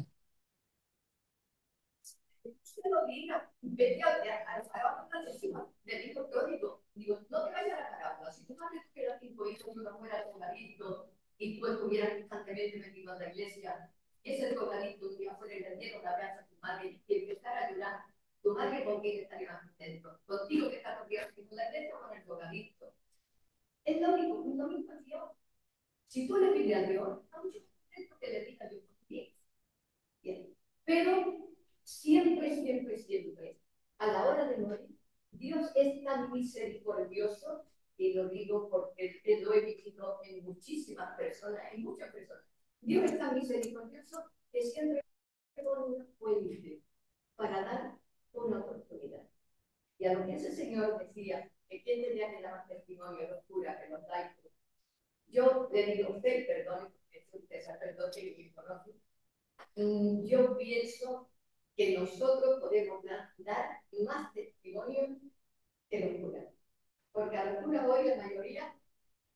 Se lo diga, vete a la parábola del hijo pródigo. Digo, no te vayas a la parábola. Si tú sabes que eras 5 hijos y uno fuera drogadicto y tú estuvieras constantemente metido en la iglesia, ese drogadicto un día fuera y le diera un abrazo a tu madre y empezara a llorar, tu madre con quién estaría más contento, contigo que estás rodeado en la iglesia o con el drogadicto. Es lo mismo es Dios. Si tú le pides a Dios, está mucho más contento que le diga a Dios bien. Bien. Pero siempre, siempre, siempre, a la hora de morir, Dios es tan misericordioso, y lo digo porque lo he visto en muchísimas personas, en muchas personas. Dios es tan misericordioso que siempre pone una fuente para dar una oportunidad. Y a lo que ese señor decía, que quién tenía que dar más testimonio de locura que los laicos, yo le digo a usted, perdone, porque es usted sacerdote y me conoce, Yo pienso que nosotros podemos dar más testimonio que los curas. Porque a los curas hoy la mayoría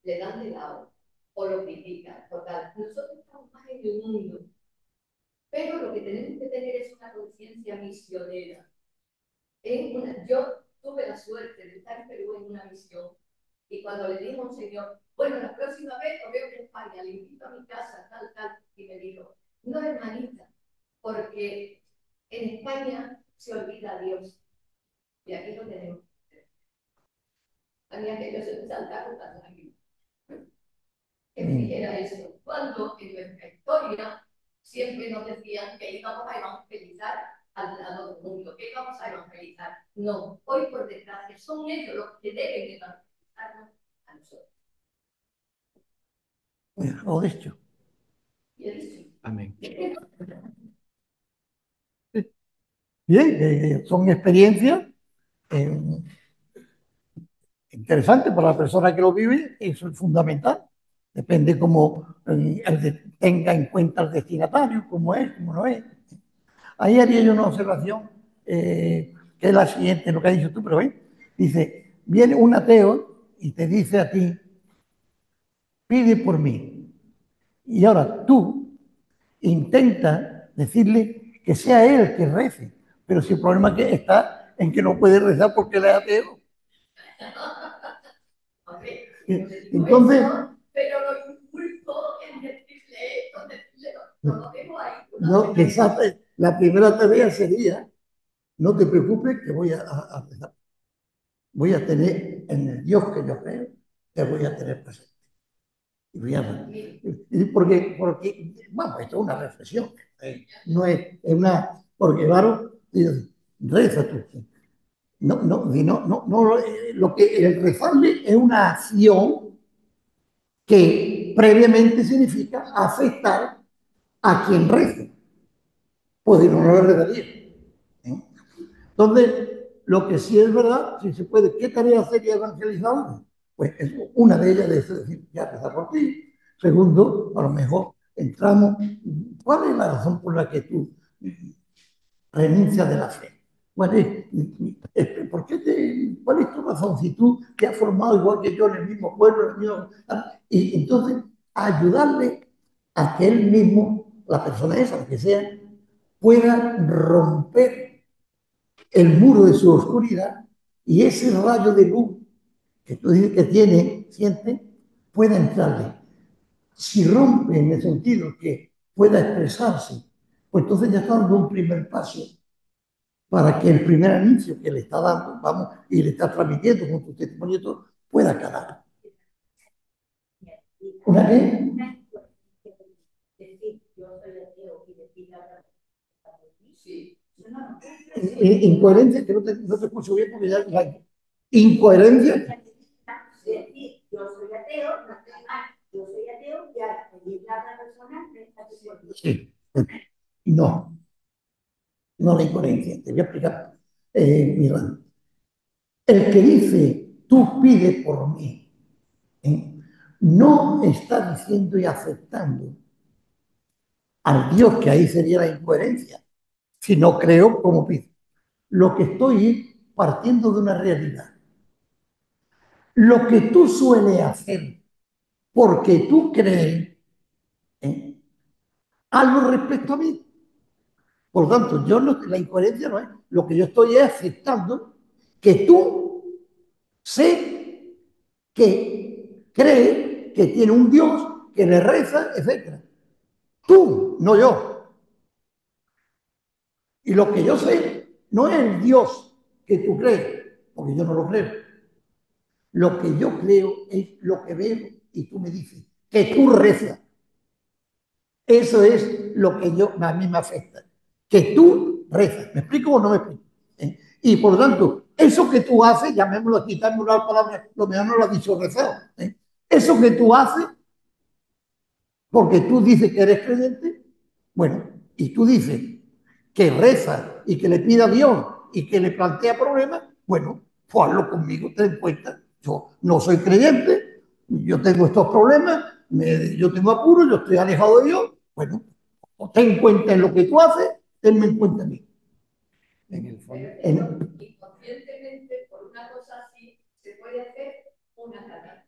le dan de lado o lo critican. Total, nosotros estamos más en el mundo. Pero lo que tenemos que tener es una conciencia misionera. Yo tuve la suerte de estar en Perú en una misión y cuando le dije a un señor, bueno, la próxima vez lo veo en España, le invito a mi casa, tal, tal, y me dijo, no, hermanita, porque en España se olvida a Dios y aquí lo tenemos. A mí aquello se me saltaron las lágrimas. Que me dijera eso. Cuando en nuestra historia siempre nos decían que íbamos a evangelizar al lado del mundo, que íbamos a evangelizar. No, hoy por desgracia son ellos los que deben evangelizarnos a nosotros. Lo dicho. Y he dicho. Amén. Bien, son experiencias interesantes para la persona que lo vive, eso es fundamental. Depende cómo tenga en cuenta el destinatario, cómo es, cómo no es. Ahí haría yo una observación que es la siguiente, lo que has dicho tú, pero dice, viene un ateo y te dice a ti, pide por mí. Y ahora tú intenta decirle que sea él que rece, pero si el problema que está en que no puede rezar porque él es ateo. Entonces, pero lo inculto en decirle esto, decirle no lo dejo ahí. No, la primera tarea sería, no te preocupes que voy a rezar. Voy a tener en el Dios que yo creo, te voy a tener presente. Y voy a, porque, vamos, esto es una reflexión, no es una, porque claro, reza tú. No, no, no, no, no, lo que el rezarle es una acción que previamente significa afectar a quien reza. Pues si no, no le rezaría. Entonces, lo que sí es verdad, si se puede, ¿qué tarea sería evangelizar? Pues es una de ellas es decir, ya rezar por ti. Segundo, a lo mejor entramos, ¿cuál es la razón por la que tú renuncias de la fe? Bueno, ¿cuál es tu razón? Si tú te has formado igual que yo en el mismo pueblo, en el mismo, y entonces ayudarle a que él mismo, la persona esa, la que sea, pueda romper el muro de su oscuridad y ese rayo de luz que tú dices que tiene, siente, pueda entrarle. Si rompe en el sentido que pueda expresarse, pues entonces ya está dando un primer paso para que el primer anuncio que le está dando, vamos, y le está transmitiendo con tu testimonio todo, pueda calar. ¿Una vez? Incoherencia, que no te escucho bien porque ya la incoherencia. Yo soy ateo, yo soy ateo, ya pedir a otra persona. Sí. No, no la incoherencia. Te voy a explicar. Mira, el que dice, tú pide por mí, no está diciendo y aceptando al Dios, que ahí sería la incoherencia, si no creo como pido. Lo que estoy partiendo de una realidad. Lo que tú sueles hacer porque tú crees algo respecto a mí. Por lo tanto, la incoherencia no es. Lo que yo estoy es aceptando que tú sé que cree que tiene un Dios que le reza, etc. Tú, no yo. Y lo que yo sé no es el Dios que tú crees, porque yo no lo creo. Lo que yo creo es lo que veo y tú me dices que tú rezas. Eso es lo que a mí me afecta. Que tú rezas. ¿Me explico o no me explico? Y por lo tanto, eso que tú haces, llamémoslo, quitámoslo la palabra, lo mejor no lo ha dicho rezar. Eso que tú haces, porque tú dices que eres creyente, bueno, y tú dices que reza y que le pide a Dios y que le plantea problemas, bueno, pues hazlo conmigo, ten en cuenta. Yo no soy creyente, yo tengo estos problemas, yo tengo apuro, yo estoy alejado de Dios, bueno, O ten en cuenta en lo que tú haces, tenme en cuenta a mí. En el fondo. Inconscientemente, por una cosa así, se puede hacer una cadena.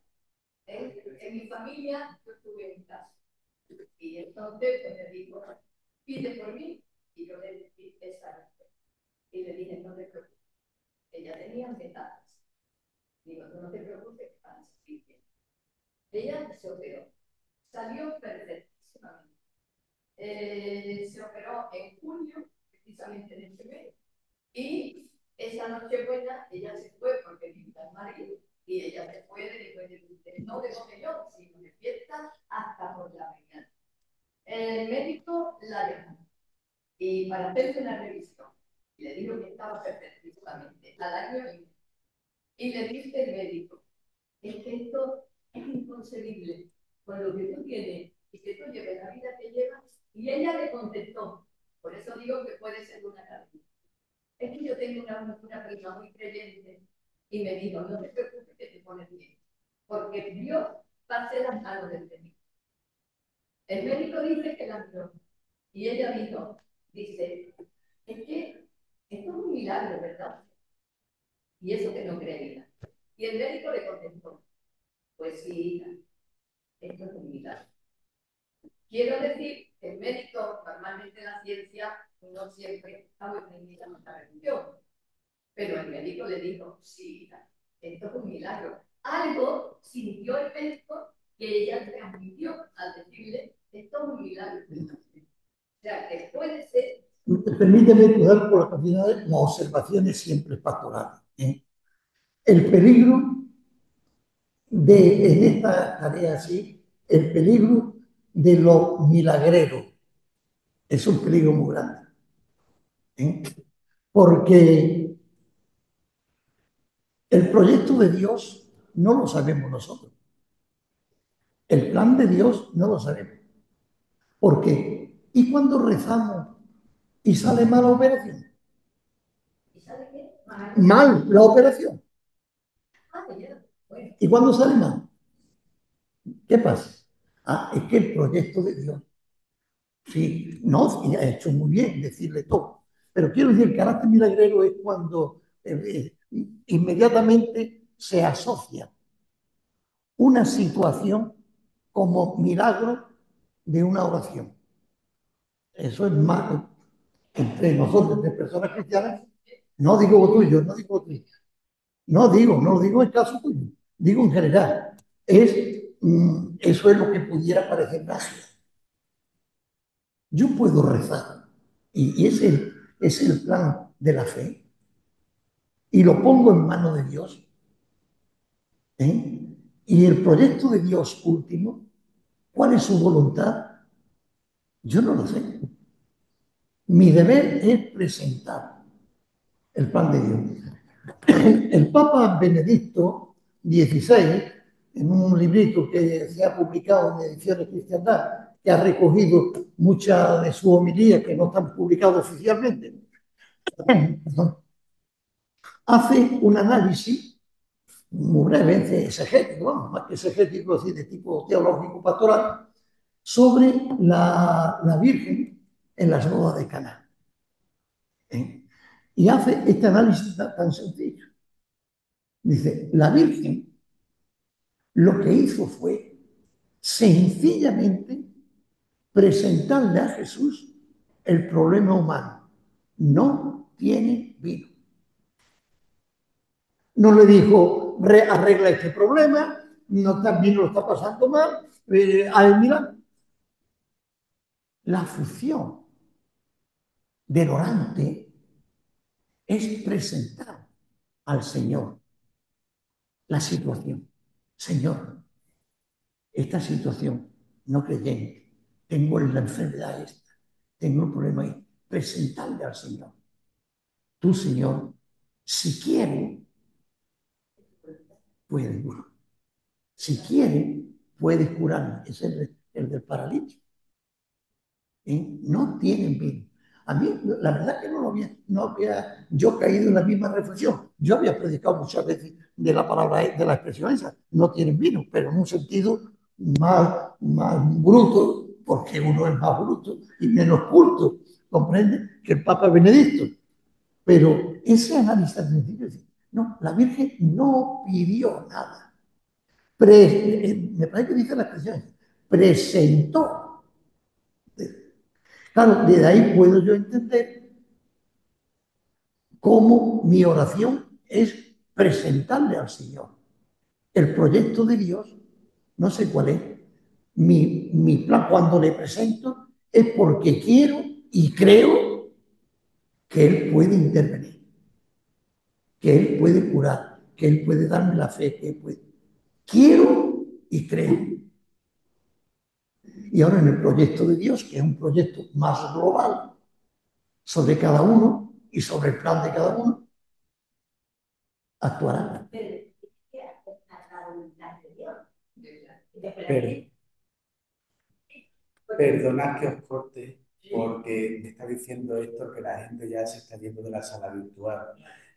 En mi familia, yo estuve en casa. Y entonces, pues le digo, pide por mí, y yo le dije esa. Y le dije, no te preocupes. Ella tenía metástasis. Digo, no te preocupes, que van a salir bien. Ella se operó. Salió perfectísimamente. Se operó en junio, precisamente en este mes. Y esa noche buena, ella se fue porque vivía en Madrid. Y ella se fue no de botellón, sino de fiesta hasta por la mañana. El médico la llamó y para hacerse una revisión. Y le dijo que estaba perfectísimamente al año y medio. Y le dice el médico, es que esto es inconcebible con lo que tú tienes y que tú lleves la vida que llevas. Y ella le contestó, por eso digo que puede ser una cadena. Es que yo tengo una prima muy creyente y me dijo, no te preocupes que te pones bien, porque Dios va a hacer las manos del médico. El médico dice que la miró y ella dice, es que esto es un milagro, ¿verdad? Y eso que no creía. Y el médico le contestó, pues sí, hija, esto es un milagro. Quiero decir que el médico, normalmente la ciencia, no siempre está muy pendiente de la religión. Pero el médico le dijo, sí, hija, esto es un milagro. Algo sintió el médico que ella transmitió al decirle, esto es un milagro. O sea, que puede ser. Permíteme cuidar por la cantidad de las observaciones siempre pastorales. El peligro en esta tarea así, el peligro de lo milagrero es un peligro muy grande. Porque el proyecto de Dios no lo sabemos nosotros. El plan de Dios no lo sabemos. ¿Por qué? ¿Y cuando rezamos y sale mal la operación? ¿Y sabe qué? Mal la operación. Ya. Bueno. ¿Y cuándo sale mal? ¿Qué pasa? Es que el proyecto de Dios, sí, no, y ha hecho muy bien decirle todo. Pero quiero decir, el carácter milagrero es cuando inmediatamente se asocia una situación como milagro de una oración. Eso es más entre nosotros, entre personas cristianas. No digo tuyo, no digo tuyo. No lo digo en caso tuyo. Digo en general. Eso es lo que pudiera parecer magia. Yo puedo rezar. Y es el plan de la fe. Y lo pongo en manos de Dios. Y el proyecto de Dios último, ¿cuál es su voluntad? Yo no lo sé. Mi deber es presentar el plan de Dios. El Papa Benedicto XVI, en un librito que se ha publicado en Ediciones Cristiandad, que ha recogido muchas de sus homilías que no están publicadas oficialmente, hace un análisis muy breve, exegético, bueno, más que exegético, así de tipo teológico pastoral, sobre la Virgen en las bodas de Caná. Y hace este análisis tan sencillo. Dice, la Virgen lo que hizo fue sencillamente presentarle a Jesús el problema humano. No tiene vino. No le dijo, arregla este problema, no también lo está pasando mal, mira, la función del orante es presentar al Señor la situación. Señor, esta situación no creyente, tengo la enfermedad esta, tengo un problema ahí, presentarle al Señor. Tú, Señor, si quiere, puedes curar. Si quiere, puedes curarme. Es el del paralítico. No tienen vino. A mí, la verdad que no había yo caído en la misma reflexión. Yo había predicado muchas veces de la palabra, de la expresión esa, no tienen vino, pero en un sentido más bruto porque uno es más bruto y menos culto, comprende, que el Papa Benedicto. Pero ese análisis al principio, no, la Virgen no pidió nada. Me parece que dice la expresión, presentó. Claro, de ahí puedo yo entender cómo mi oración es presentarle al Señor el proyecto de Dios, no sé cuál es. Mi plan cuando le presento es porque quiero y creo que Él puede intervenir, que Él puede curar, que Él puede darme la fe, que Él puede. Quiero y creo. Y ahora en el proyecto de Dios, que es un proyecto más global sobre cada uno y sobre el plan de cada uno, actuará. Perdonad que os corte, porque me está diciendo esto que la gente ya se está yendo de la sala virtual.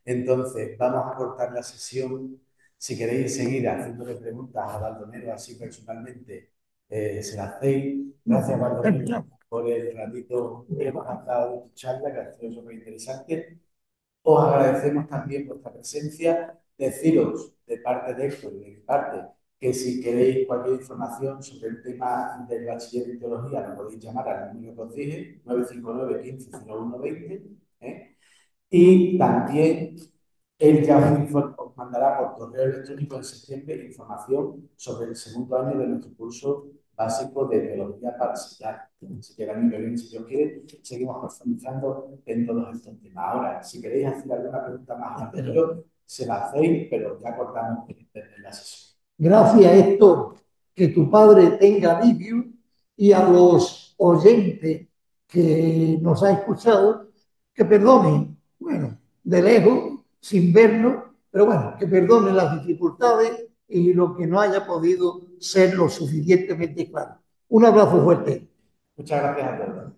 Entonces, vamos a cortar la sesión. Si queréis seguir haciéndole preguntas a Baldomero así personalmente, se las hacéis. Gracias, Baldomero, por el ratito que hemos dado de tu charla, que ha sido súper interesante. Os agradecemos también vuestra presencia. Deciros de parte de Héctor y de mi parte que si queréis cualquier información sobre el tema del bachiller en teología, lo podéis llamar al número que os dije, 959 15 01 20. Y también él ya os mandará por correo electrónico en septiembre información sobre el segundo año de nuestro curso básico de teología para sellar. Así que el año que viene, si Dios quiere, seguimos profundizando en todos estos temas. Ahora, si queréis hacer alguna pregunta más al respecto, se la hacéis, pero ya cortamos la sesión. Gracias, Héctor, que tu Padre tenga alivio, y a los oyentes que nos ha escuchado, que perdonen, bueno, de lejos, sin vernos, pero bueno, que perdonen las dificultades y lo que no haya podido ser lo suficientemente claro. Un abrazo fuerte. Muchas gracias a todos.